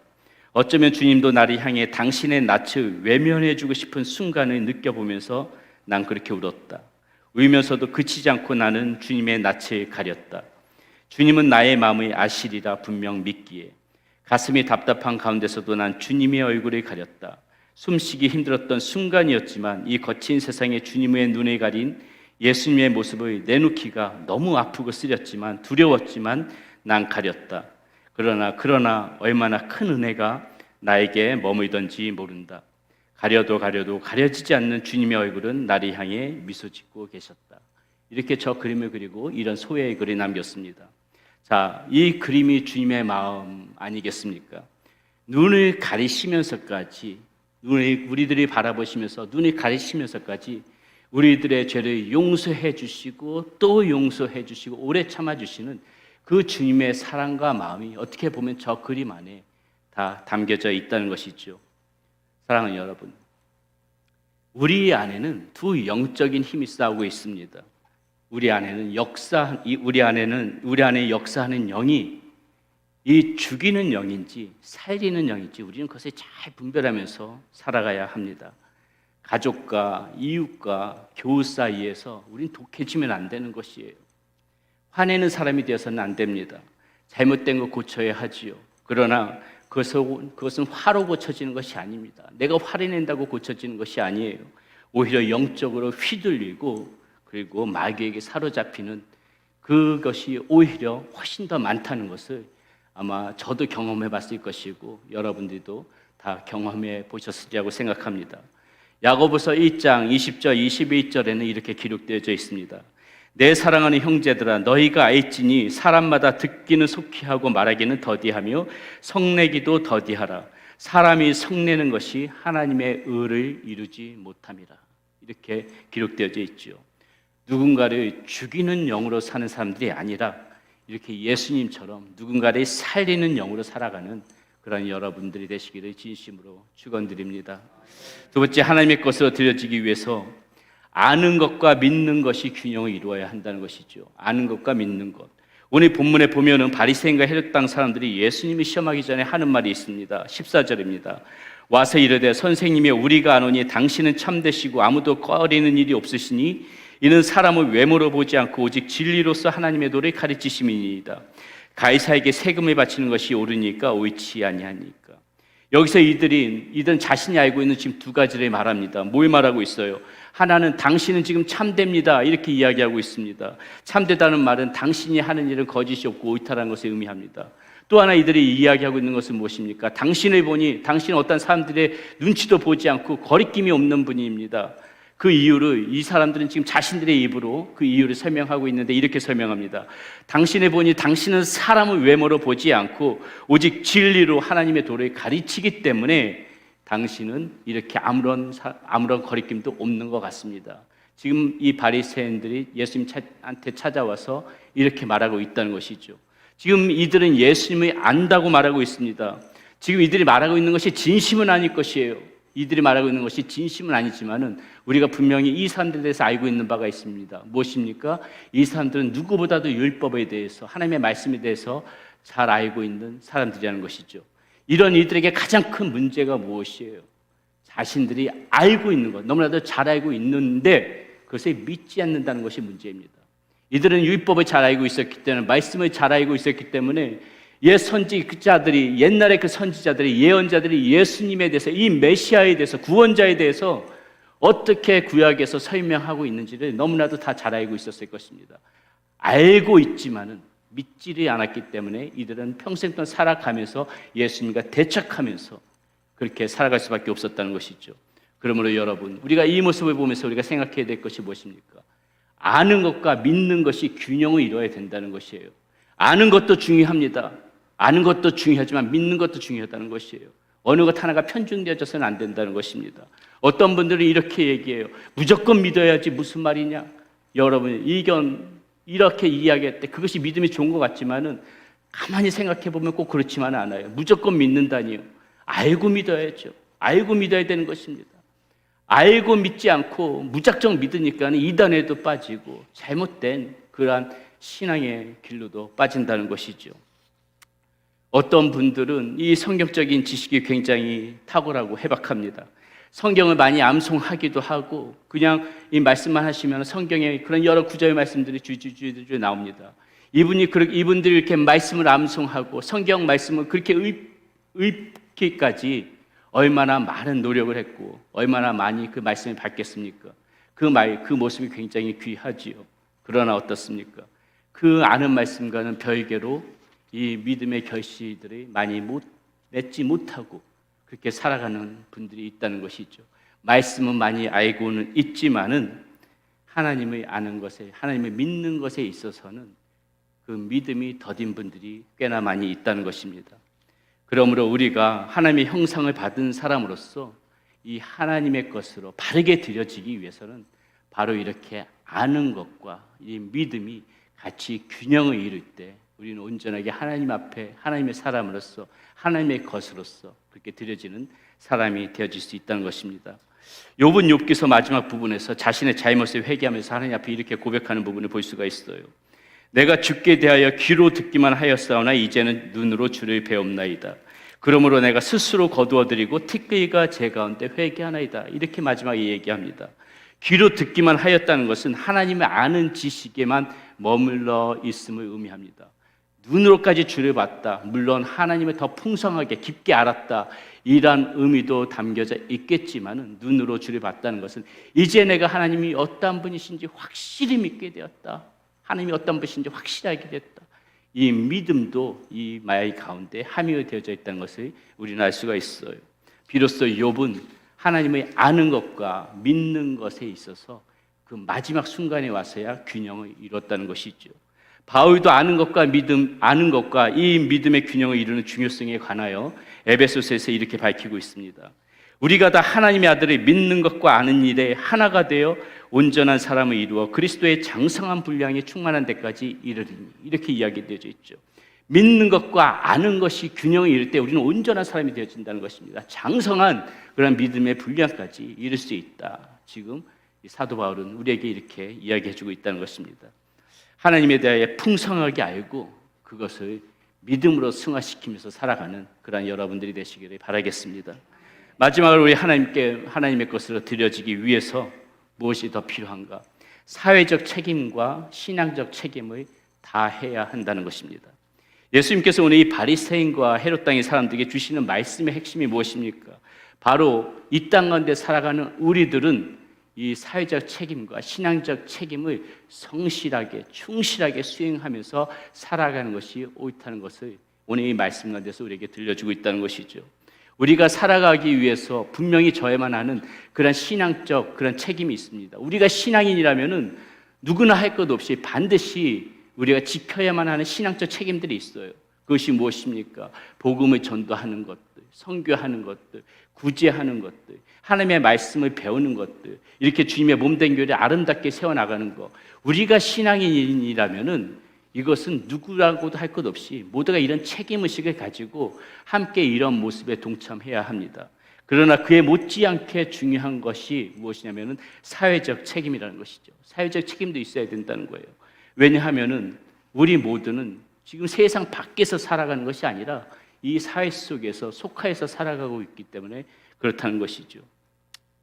어쩌면 주님도 나를 향해 당신의 낯을 외면해주고 싶은 순간을 느껴보면서 난 그렇게 울었다. 울면서도 그치지 않고 나는 주님의 낯을 가렸다. 주님은 나의 마음을 아시리라 분명 믿기에. 가슴이 답답한 가운데서도 난 주님의 얼굴을 가렸다. 숨쉬기 힘들었던 순간이었지만 이 거친 세상에 주님의 눈을 가린 예수님의 모습을 내놓기가 너무 아프고 쓰렸지만 두려웠지만 난 가렸다. 그러나 얼마나 큰 은혜가 나에게 머물던지 모른다. 가려도 가려지지 않는 주님의 얼굴은 나를 향해 미소 짓고 계셨다. 이렇게 저 그림을 그리고 이런 소회의 글을 남겼습니다. 자, 이 그림이 주님의 마음 아니겠습니까? 눈을 가리시면서까지, 우리들이 바라보시면서 눈을 가리시면서까지 우리들의 죄를 용서해 주시고 또 용서해 주시고 오래 참아 주시는 그 주님의 사랑과 마음이 어떻게 보면 저 그림 안에 다 담겨져 있다는 것이죠. 사랑하는 여러분, 우리 안에는 두 영적인 힘이 싸우고 있습니다. 우리 안에 역사하는 영이 이 죽이는 영인지 살리는 영인지 우리는 그것을 잘 분별하면서 살아가야 합니다. 가족과 이웃과 교우 사이에서 우리는 독해지면 안 되는 것이에요. 화내는 사람이 되어서는 안 됩니다. 잘못된 거 고쳐야 하지요. 그러나 그것은 화로 고쳐지는 것이 아닙니다. 내가 화를 낸다고 고쳐지는 것이 아니에요. 오히려 영적으로 휘둘리고 그리고 마귀에게 사로잡히는 그것이 오히려 훨씬 더 많다는 것을 아마 저도 경험해 봤을 것이고 여러분들도 다 경험해 보셨으리라고 생각합니다. 야고보서 1장 20절 21절에는 이렇게 기록되어져 있습니다. 내 사랑하는 형제들아 너희가 알지니 사람마다 듣기는 속히 하고 말하기는 더디하며 성내기도 더디하라. 사람이 성내는 것이 하나님의 의를 이루지 못함이라. 이렇게 기록되어져 있죠. 누군가를 죽이는 영으로 사는 사람들이 아니라 이렇게 예수님처럼 누군가를 살리는 영으로 살아가는 그런 여러분들이 되시기를 진심으로 축원드립니다. 두 번째, 하나님의 것으로 드려지기 위해서 아는 것과 믿는 것이 균형을 이루어야 한다는 것이죠. 아는 것과 믿는 것. 오늘 본문에 보면은 바리새인과 헤롯당 사람들이 예수님을 시험하기 전에 하는 말이 있습니다. 14절입니다. 와서 이르되 선생님이 우리가 아노니 당신은 참되시고 아무도 꺼리는 일이 없으시니 이는 사람을 외모로 보지 않고 오직 진리로서 하나님의 도를 가르치심이니이다. 가이사에게 세금을 바치는 것이 옳으니까 옳지 아니하니까. 여기서 이들은 자신이 알고 있는 지금 두 가지를 말합니다. 뭘 말하고 있어요? 하나는 당신은 지금 참됩니다 이렇게 이야기하고 있습니다. 참되다는 말은 당신이 하는 일은 거짓이 없고 옳다라는 것을 의미합니다. 또 하나 이들이 이야기하고 있는 것은 무엇입니까? 당신을 보니 당신은 어떤 사람들의 눈치도 보지 않고 거리낌이 없는 분입니다. 그 이유를 이 사람들은 지금 자신들의 입으로 그 이유를 설명하고 있는데 이렇게 설명합니다. 당신을 보니 당신은 사람을 외모로 보지 않고 오직 진리로 하나님의 도를 가르치기 때문에 당신은 이렇게 아무런 거리낌도 없는 것 같습니다. 지금 이 바리새인들이 예수님한테 찾아와서 이렇게 말하고 있다는 것이죠. 지금 이들은 예수님을 안다고 말하고 있습니다. 지금 이들이 말하고 있는 것이 진심은 아닐 것이에요. 이들이 말하고 있는 것이 진심은 아니지만은 우리가 분명히 이 사람들에 대해서 알고 있는 바가 있습니다. 무엇입니까? 이 사람들은 누구보다도 율법에 대해서 하나님의 말씀에 대해서 잘 알고 있는 사람들이라는 것이죠. 이런 이들에게 가장 큰 문제가 무엇이에요? 자신들이 알고 있는 것, 너무나도 잘 알고 있는데 그것을 믿지 않는다는 것이 문제입니다. 이들은 율법을 잘 알고 있었기 때문에 말씀을 잘 알고 있었기 때문에 옛날에 그 선지자들이 예언자들이 예수님에 대해서 이 메시아에 대해서 구원자에 대해서 어떻게 구약에서 설명하고 있는지를 너무나도 다 잘 알고 있었을 것입니다. 알고 있지만은 믿지를 않았기 때문에 이들은 평생 동안 살아가면서 예수님과 대척하면서 그렇게 살아갈 수밖에 없었다는 것이죠. 그러므로 여러분, 우리가 이 모습을 보면서 우리가 생각해야 될 것이 무엇입니까? 아는 것과 믿는 것이 균형을 이루어야 된다는 것이에요. 아는 것도 중요합니다. 아는 것도 중요하지만 믿는 것도 중요하다는 것이에요. 어느 것 하나가 편중되어져서는 안 된다는 것입니다. 어떤 분들은 이렇게 얘기해요. 무조건 믿어야지 무슨 말이냐? 여러분, 이렇게 이야기할 때 그것이 믿음이 좋은 것 같지만은 가만히 생각해 보면 꼭 그렇지만은 않아요. 무조건 믿는다니요. 알고 믿어야죠. 알고 믿어야 되는 것입니다. 알고 믿지 않고 무작정 믿으니까 이단에도 빠지고 잘못된 그러한 신앙의 길로도 빠진다는 것이죠. 어떤 분들은 이 성경적인 지식이 굉장히 탁월하고 해박합니다. 성경을 많이 암송하기도 하고 그냥 이 말씀만 하시면 성경에 그런 여러 구절의 말씀들이 주주주주 나옵니다. 이분들이 이렇게 말씀을 암송하고 성경 말씀을 그렇게 읊기까지 얼마나 많은 노력을 했고 얼마나 많이 그 말씀을 받겠습니까? 그 모습이 굉장히 귀하지요. 그러나 어떻습니까? 그 아는 말씀과는 별개로 이 믿음의 결실들이 많이 맺지 못하고 그렇게 살아가는 분들이 있다는 것이죠. 말씀은 많이 알고는 있지만은 하나님을 아는 것에, 하나님을 믿는 것에 있어서는 그 믿음이 더딘 분들이 꽤나 많이 있다는 것입니다. 그러므로 우리가 하나님의 형상을 받은 사람으로서 이 하나님의 것으로 바르게 드려지기 위해서는 바로 이렇게 아는 것과 이 믿음이 같이 균형을 이룰 때 우리는 온전하게 하나님 앞에 하나님의 사람으로서 하나님의 것으로서 그렇게 드려지는 사람이 되어질 수 있다는 것입니다. 욥은 욥기서 마지막 부분에서 자신의 잘못을 회개하면서 하나님 앞에 이렇게 고백하는 부분을 볼 수가 있어요. 내가 주께 대하여 귀로 듣기만 하였사오나 이제는 눈으로 주를 배옵나이다. 그러므로 내가 스스로 거두어드리고 티끌과 제 가운데 회개하나이다. 이렇게 마지막에 얘기합니다. 귀로 듣기만 하였다는 것은 하나님의 아는 지식에만 머물러 있음을 의미합니다. 눈으로까지 주를 봤다. 물론 하나님을 더 풍성하게 깊게 알았다. 이란 의미도 담겨져 있겠지만 눈으로 주를 봤다는 것은 이제 내가 하나님이 어떤 분이신지 확실히 믿게 되었다. 하나님이 어떤 분이신지 확실하게 됐다. 이 믿음도 이 마야의 가운데 함유되어져 있다는 것을 우리는 알 수가 있어요. 비로소 욥은 하나님의 아는 것과 믿는 것에 있어서 그 마지막 순간에 와서야 균형을 이뤘다는 것이죠. 바울도 아는 것과 이 믿음의 균형을 이루는 중요성에 관하여 에베소서에서 이렇게 밝히고 있습니다. 우리가 다 하나님의 아들을 믿는 것과 아는 일에 하나가 되어 온전한 사람을 이루어 그리스도의 장성한 분량에 충만한 데까지 이르리니 이렇게 이야기되어져 있죠. 믿는 것과 아는 것이 균형을 이룰 때 우리는 온전한 사람이 되어진다는 것입니다. 장성한 그런 믿음의 분량까지 이룰 수 있다. 지금 사도 바울은 우리에게 이렇게 이야기해주고 있다는 것입니다. 하나님에 대하여 풍성하게 알고 그것을 믿음으로 승화시키면서 살아가는 그런 여러분들이 되시기를 바라겠습니다. 마지막으로 우리 하나님의 것으로 드려지기 위해서 무엇이 더 필요한가? 사회적 책임과 신앙적 책임을 다해야 한다는 것입니다. 예수님께서 오늘 이 바리새인과 헤롯 땅의 사람들에게 주시는 말씀의 핵심이 무엇입니까? 바로 이 땅 가운데 살아가는 우리들은 이 사회적 책임과 신앙적 책임을 성실하게 충실하게 수행하면서 살아가는 것이 옳다는 것을 오늘 이 말씀 가운데서 우리에게 들려주고 있다는 것이죠. 우리가 살아가기 위해서 분명히 져야만 하는 그런 신앙적 그런 책임이 있습니다. 우리가 신앙인이라면은 누구나 할 것 없이 반드시 우리가 지켜야만 하는 신앙적 책임들이 있어요. 그것이 무엇입니까? 복음을 전도하는 것들, 선교하는 것들, 구제하는 것들, 하나님의 말씀을 배우는 것들, 이렇게 주님의 몸된 교회를 아름답게 세워나가는 것. 우리가 신앙인이라면은 이것은 누구라고도 할 것 없이 모두가 이런 책임의식을 가지고 함께 이런 모습에 동참해야 합니다. 그러나 그에 못지않게 중요한 것이 무엇이냐면은 사회적 책임이라는 것이죠. 사회적 책임도 있어야 된다는 거예요. 왜냐하면은 우리 모두는 지금 세상 밖에서 살아가는 것이 아니라 이 사회 속에서 속하여서 살아가고 있기 때문에 그렇다는 것이죠.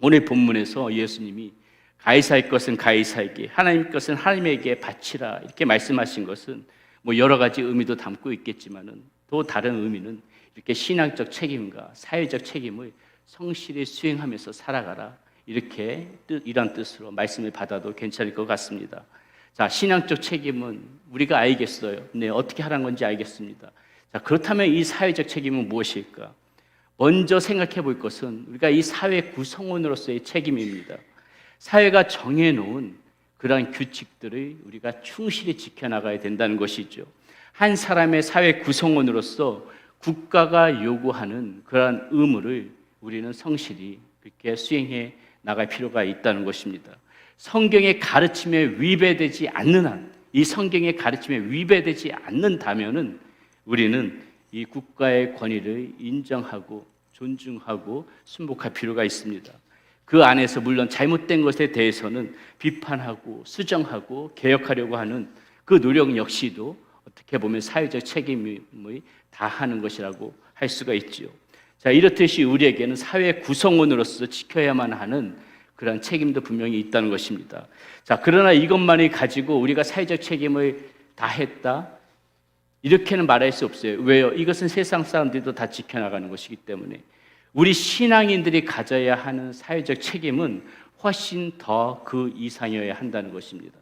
오늘 본문에서 예수님이 가이사의 것은 가이사에게, 하나님 것은 하나님에게 바치라 이렇게 말씀하신 것은 뭐 여러 가지 의미도 담고 있겠지만은 또 다른 의미는 이렇게 신앙적 책임과 사회적 책임을 성실히 수행하면서 살아가라 이렇게 이런 뜻으로 말씀을 받아도 괜찮을 것 같습니다. 자, 신앙적 책임은 우리가 알겠어요. 네, 어떻게 하라는 건지 알겠습니다. 자, 그렇다면 이 사회적 책임은 무엇일까? 먼저 생각해 볼 것은 우리가 이 사회 구성원으로서의 책임입니다. 사회가 정해놓은 그런 규칙들을 우리가 충실히 지켜나가야 된다는 것이죠. 한 사람의 사회 구성원으로서 국가가 요구하는 그러한 의무를 우리는 성실히 그렇게 수행해 나갈 필요가 있다는 것입니다. 성경의 가르침에 위배되지 않는 한, 이 성경의 가르침에 위배되지 않는다면은 우리는 이 국가의 권위를 인정하고 존중하고 순복할 필요가 있습니다. 그 안에서 물론 잘못된 것에 대해서는 비판하고 수정하고 개혁하려고 하는 그 노력 역시도 어떻게 보면 사회적 책임을 다하는 것이라고 할 수가 있죠. 자, 이렇듯이 우리에게는 사회 구성원으로서 지켜야만 하는 그런 책임도 분명히 있다는 것입니다. 자, 그러나 이것만이 가지고 우리가 사회적 책임을 다했다 이렇게는 말할 수 없어요. 왜요? 이것은 세상 사람들도 다 지켜나가는 것이기 때문에 우리 신앙인들이 가져야 하는 사회적 책임은 훨씬 더 그 이상이어야 한다는 것입니다.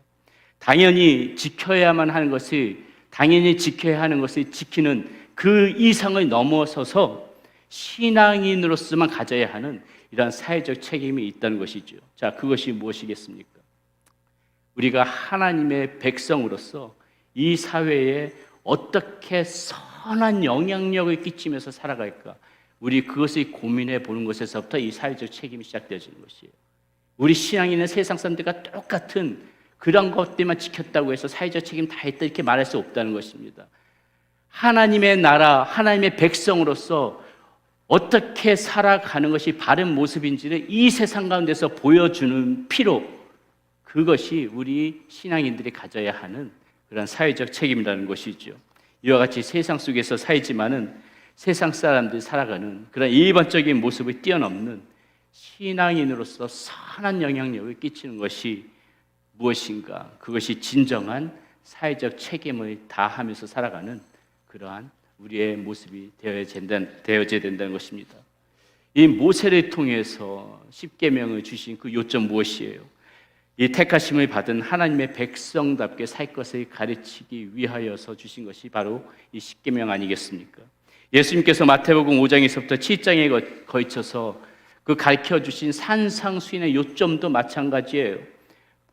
당연히 지켜야만 하는 것을 당연히 지켜야 하는 것을 지키는 그 이상을 넘어서서 신앙인으로서만 가져야 하는 이러한 사회적 책임이 있다는 것이죠. 자, 그것이 무엇이겠습니까? 우리가 하나님의 백성으로서 이 사회에 어떻게 선한 영향력을 끼치면서 살아갈까? 우리 그것을 고민해 보는 것에서부터 이 사회적 책임이 시작되어지는 것이에요. 우리 신앙이 있는 세상 사람들과 똑같은 그런 것들만 지켰다고 해서 사회적 책임 다 했다 이렇게 말할 수 없다는 것입니다. 하나님의 나라, 하나님의 백성으로서 어떻게 살아가는 것이 바른 모습인지를 이 세상 가운데서 보여주는 필요, 그것이 우리 신앙인들이 가져야 하는 그런 사회적 책임이라는 것이죠. 이와 같이 세상 속에서 살지만은 세상 사람들이 살아가는 그런 일반적인 모습을 뛰어넘는 신앙인으로서 선한 영향력을 끼치는 것이 무엇인가? 그것이 진정한 사회적 책임을 다하면서 살아가는 그러한 우리의 모습이 되어져야 된다는 것입니다. 이 모세를 통해서 십계명을 주신 그 요점 무엇이에요? 이 택하심을 받은 하나님의 백성답게 살 것을 가르치기 위하여서 주신 것이 바로 이 십계명 아니겠습니까? 예수님께서 마태복음 5장에서부터 7장에 거쳐서 그 가르쳐 주신 산상수훈의 요점도 마찬가지예요.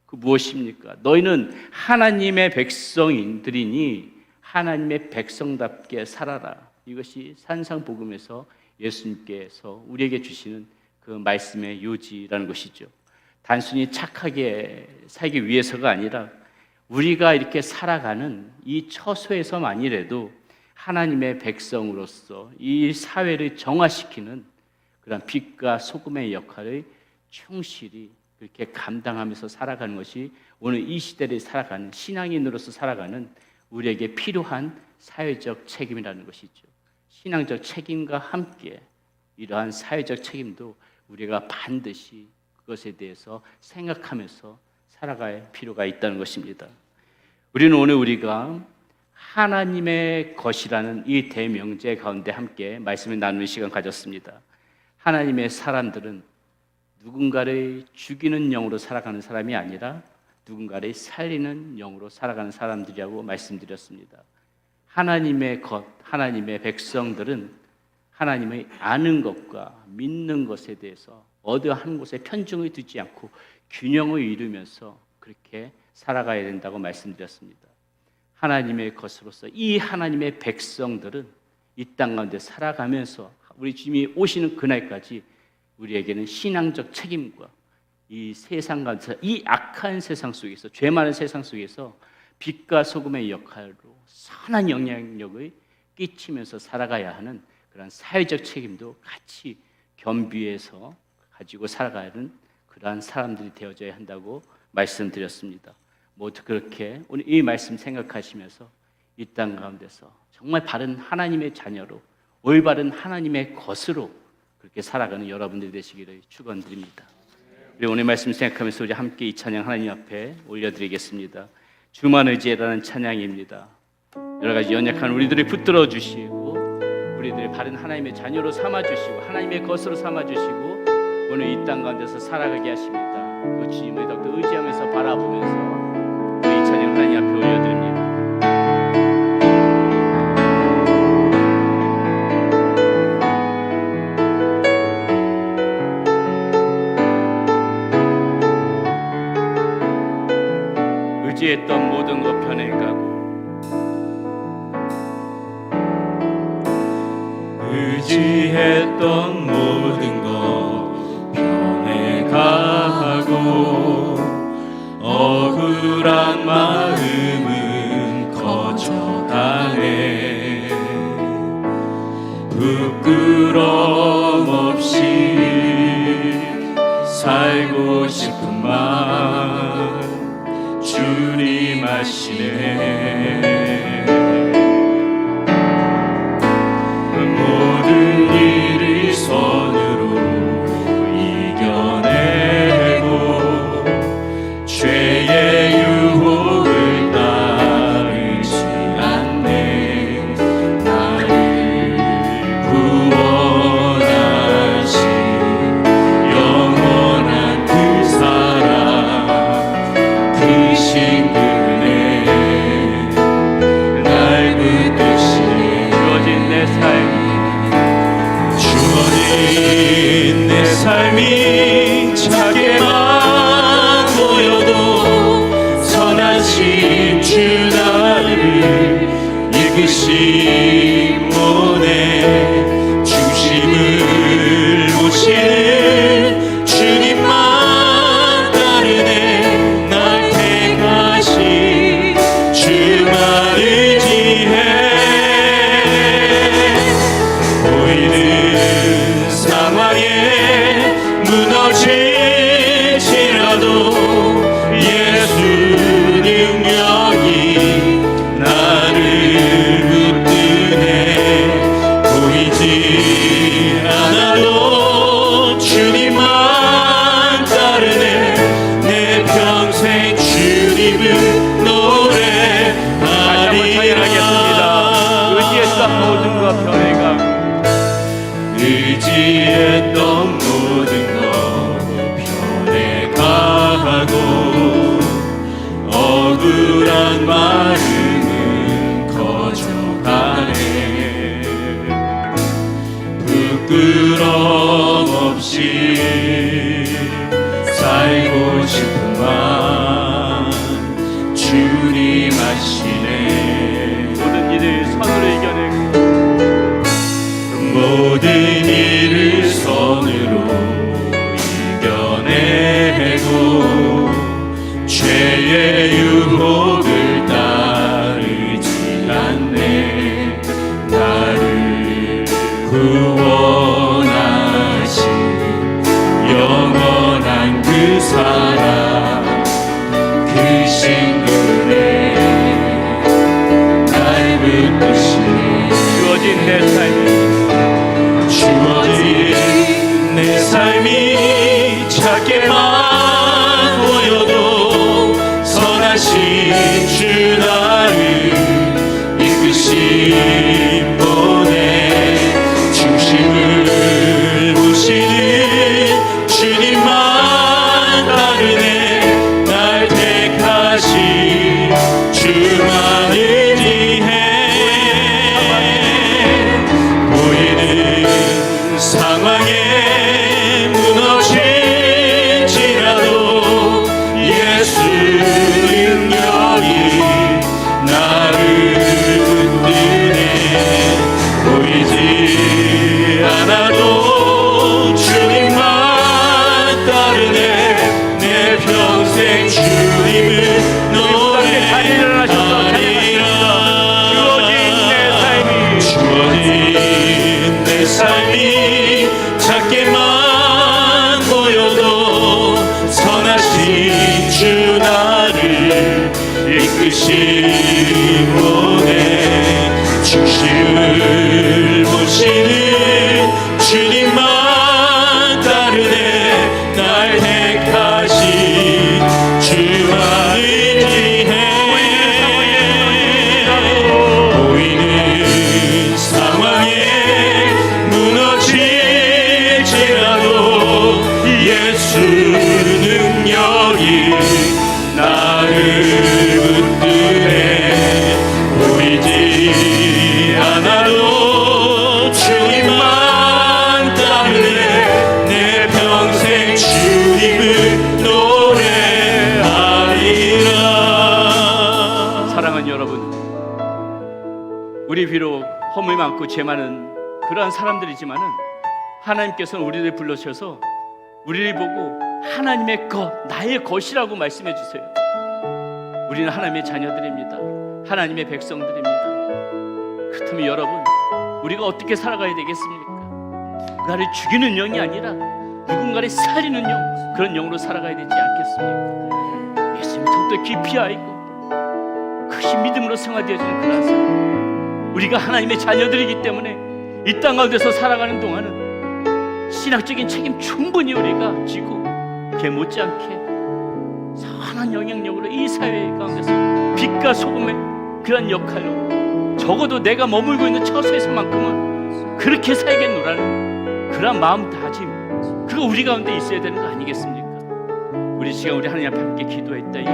그 무엇입니까? 너희는 하나님의 백성인들이니 하나님의 백성답게 살아라. 이것이 산상복음에서 예수님께서 우리에게 주시는 그 말씀의 요지라는 것이죠. 단순히 착하게 살기 위해서가 아니라 우리가 이렇게 살아가는 이 처소에서만이라도 하나님의 백성으로서 이 사회를 정화시키는 그런 빛과 소금의 역할을 충실히 그렇게 감당하면서 살아가는 것이 오늘 이 시대를 살아가는 신앙인으로서 살아가는 우리에게 필요한 사회적 책임이라는 것이죠. 신앙적 책임과 함께 이러한 사회적 책임도 우리가 반드시 그것에 대해서 생각하면서 살아갈 필요가 있다는 것입니다. 우리는 오늘 우리가 하나님의 것이라는 이 대명제 가운데 함께 말씀을 나누는 시간 가졌습니다. 하나님의 사람들은 누군가를 죽이는 영으로 살아가는 사람이 아니라 누군가를 살리는 영으로 살아가는 사람들이라고 말씀드렸습니다. 하나님의 것, 하나님의 백성들은 하나님의 아는 것과 믿는 것에 대해서 어느 한 곳에 편중을 두지 않고 균형을 이루면서 그렇게 살아가야 된다고 말씀드렸습니다. 하나님의 것으로서 이 하나님의 백성들은 이 땅 가운데 살아가면서 우리 주님이 오시는 그날까지 우리에게는 신앙적 책임과 이 세상 가운데서 이 악한 세상 속에서 죄 많은 세상 속에서 빛과 소금의 역할로 선한 영향력을 끼치면서 살아가야 하는 그런 사회적 책임도 같이 겸비해서 가지고 살아가는 그러한 사람들이 되어져야 한다고 말씀드렸습니다. 모두 그렇게 오늘 이 말씀 생각하시면서 이 땅 가운데서 정말 바른 하나님의 자녀로 올바른 하나님의 것으로 그렇게 살아가는 여러분들이 되시기를 축원드립니다. 우리 오늘 말씀 생각하면서 우리 함께 이 찬양 하나님 앞에 올려드리겠습니다. 주만 의지해라는 찬양입니다. 여러 가지 연약한 우리들을 붙들어 주시고 우리들을 바른 하나님의 자녀로 삼아 주시고 하나님의 것으로 삼아 주시고 오늘 이 땅 가운데서 살아가게 하십니다. 그 주님을 더욱더 의지하면서 바라보면서 이 찬양 하나님 앞에 올려드립니다. 의지했던 모든 것 변해가고 의지했던 모든 것 변해가고 억울한 마음은 거쳐가네 부끄럼 없이 살고 싶은 마음 주님 아시네 모든 일을 손으로 이겨내고 죄의 유혹을 따르지 않네 나를 구원하신 영원한 그 사랑 크신 그네 날 붙드시네 주어진 내 삶이 작게만 보여도 선하신 주 나를 이끄신 몸에 중심을 모시는 주님만 의지했던 모든 것 변해가고 억울한 마음은 커져가네. 부끄럼 없이 살고 싶은 마음 주님 아시네. 모든 일을 선으로 이겨내고 모든 일을 선으로 이겨내고 죄의 유혹을 따르지 않네. 나를 구원하신 영원한 그 사랑 그 신분에 날 붙드시네. 주어진 내 삶이 주어진 내 삶이 작게만 보여도 선하신 주 나를 이끄신 분의 중심을 보시는 주님만 따르네. 날 택하신 주만을 위해 보이는 상황에 무너질지라도 예수 능력이 나를 붙드네. 보이지 않아도 주님만 따르네. 내 평생 주님을 노래하리라. 주어진 내 삶이 작게만 보여도 선하신 주 나를 이끄신 분의 중심을 보시는 주님만 따르네. 날 택하신 주만을 위해 보이는 상황에 무너질지라도 예수 능력이 나를 붙드네. 보이지 않아도 주님만 따르네. 내 평생 주님을 노래하리라. 사랑하는 여러분, 우리 비록 허물 많고 죄 많은 그러한 사람들이지만은 하나님께서는 우리를 불러셔서 우리를 보고 하나님의 것, 나의 것이라고 말씀해 주세요. 우리는 하나님의 자녀들입니다. 하나님의 백성들입니다. 그렇다면 여러분, 우리가 어떻게 살아가야 되겠습니까? 누군가를 죽이는 영이 아니라 누군가를 살리는 영, 그런 영으로 살아가야 되지 않겠습니까? 예수님 더욱더 깊이 알고 크신 믿음으로 승화되어지는 그런 삶, 우리가 하나님의 자녀들이기 때문에 이 땅 가운데서 살아가는 동안은 신학적인 책임 충분히 우리가 지고 그에 못지않게 선한 영향력으로 이 사회 가운데서 빛과 소금의 그런 역할로 적어도 내가 머물고 있는 처소에서만큼은 그렇게 살겠노라는 그런 마음다짐, 그거 우리 가운데 있어야 되는 거 아니겠습니까? 우리 시간 우리 하나님 앞에 함께 기도했다이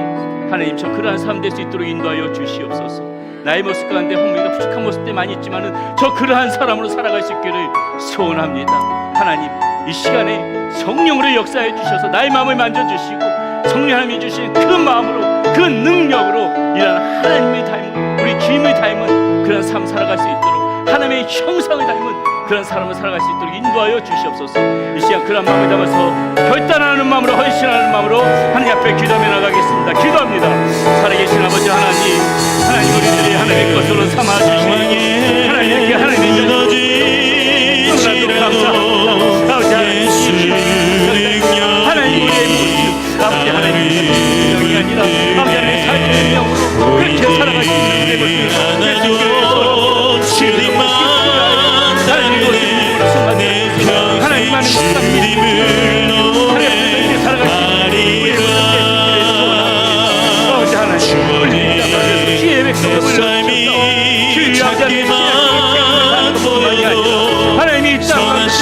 하나님, 저 그러한 삶 될 수 있도록 인도하여 주시옵소서. 나의 모습 가운데 허물과 부족한 모습들 많이 있지만은 저 그러한 사람으로 살아갈 수 있기를 소원합니다. 하나님, 이 시간에 성령으로 역사해 주셔서 나의 마음을 만져주시고 성령 하나님이 주신 그 마음으로 그 능력으로 이런 하나님의 닮은, 우리 주님의 닮은 그런 삶 살아갈 수 있도록, 하나님의 형상을 닮은 그런 사람을 살아갈 수 있도록 인도하여 주시옵소서. 이 시간 그런 마음을 담아서 결단하는 마음으로, 헌신하는 마음으로 하나님 앞에 기도하며 나가겠습니다. 기도합니다. 살아계신 아버지 하나님, 하나님 우리들이 하나님의 것으로 삼아주시니 하나님께 하나님의 너무나도 감사합니다. 아버지 하나님, 우리의 모습 아버지 하나님의 영이 아니라 아버지 하나님의 삶의 능력으로 그렇게 살아갈 수 있는 우리의 모습 주님만 하나님만의 주님을 살아갈 수 있는 우리의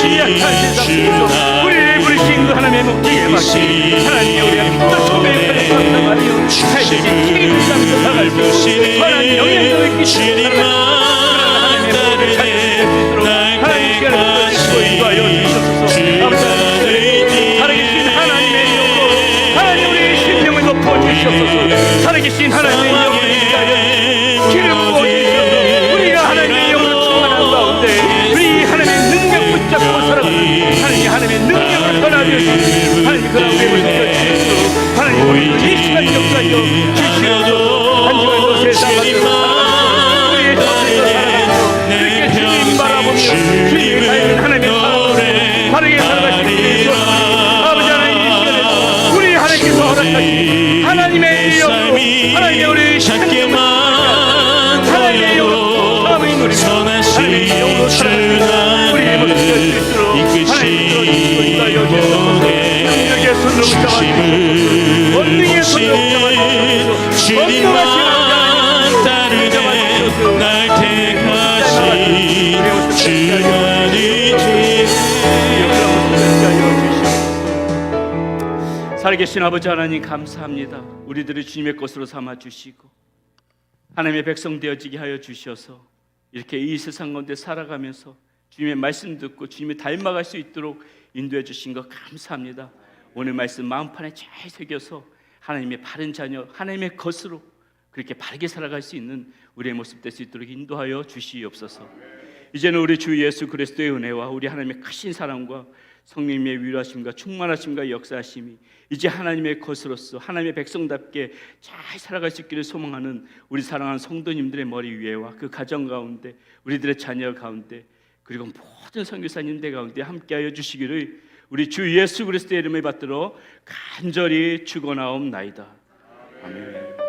하나님 약한 세상 속에서 우리를 부르신 그 하나님의 목적에 맞게 하나님 우리가 또 소명의 역할을 감당하며 살기 책임을 지면서 살아갈 수 있도록 하나님 영향력을 끼치는 하나님의 목적을 찾을 수 있도록 하나님 시간을 부어주시고 인도하여 주셔서 아버지 살아계신 하나님의 영으로 하나님 우리의 심령을 높여주셔서 살아계신 하나님의 영으로 인도하여 기름 부어주셔서 우리가 하나님의 영으로 충만한 가운데 우리 하나님의 능력 붙잡고 살아가는 하나님의 능력을 변화되어주시고 하나님 그 앞에 보여주시고 하나님 오늘 이 시간 역사하여 주시옵소서. 한 시간도 세상 앞에서 우리의 전에서 살아가며 그렇게 주님 바라보며 주님의 닮은 하나님의 사랑으로 바르게 살아가시기 위해서 아버지 하나님 이 시간에도 우리 하나님께서 허락하신 하나님의 영으로 하나님의 우리 작게만 하나님의 영으로 마음의 누리며 하나님의 영으로 살아가는 우리의 모습을 수 있도록 하나님 들어주시고 인도하여 주옵소서. 능력의 손으로 붙잡아주시옵소서. 원능의 손으로 붙잡아주시옵소서. 주님만 따르네 날 택하신 주만이지. 살아계신 아버지 하나님 감사합니다. 우리들을 주님의 것으로 삼아주시고 하나님의 백성 되어지게 하여 주셔서 이렇게 이 세상 가운데 살아가면서 주님의 말씀 듣고 주님을 닮아갈 수 있도록 인도해 주신 것 감사합니다. 오늘 말씀 마음판에 잘 새겨서 하나님의 바른 자녀, 하나님의 것으로 그렇게 바르게 살아갈 수 있는 우리의 모습 될 수 있도록 인도하여 주시옵소서. 이제는 우리 주 예수 그리스도의 은혜와 우리 하나님의 크신 사랑과 성령님의 위로하심과 충만하심과 역사하심이 이제 하나님의 것으로서 하나님의 백성답게 잘 살아갈 수 있기를 소망하는 우리 사랑하는 성도님들의 머리 위에와 그 가정 가운데 우리들의 자녀 가운데 그리고 모든 선교사님들 가운데 함께하여 주시기를 우리 주 예수 그리스도의 이름을 받들어 간절히 축원하옵나이다. 아멘.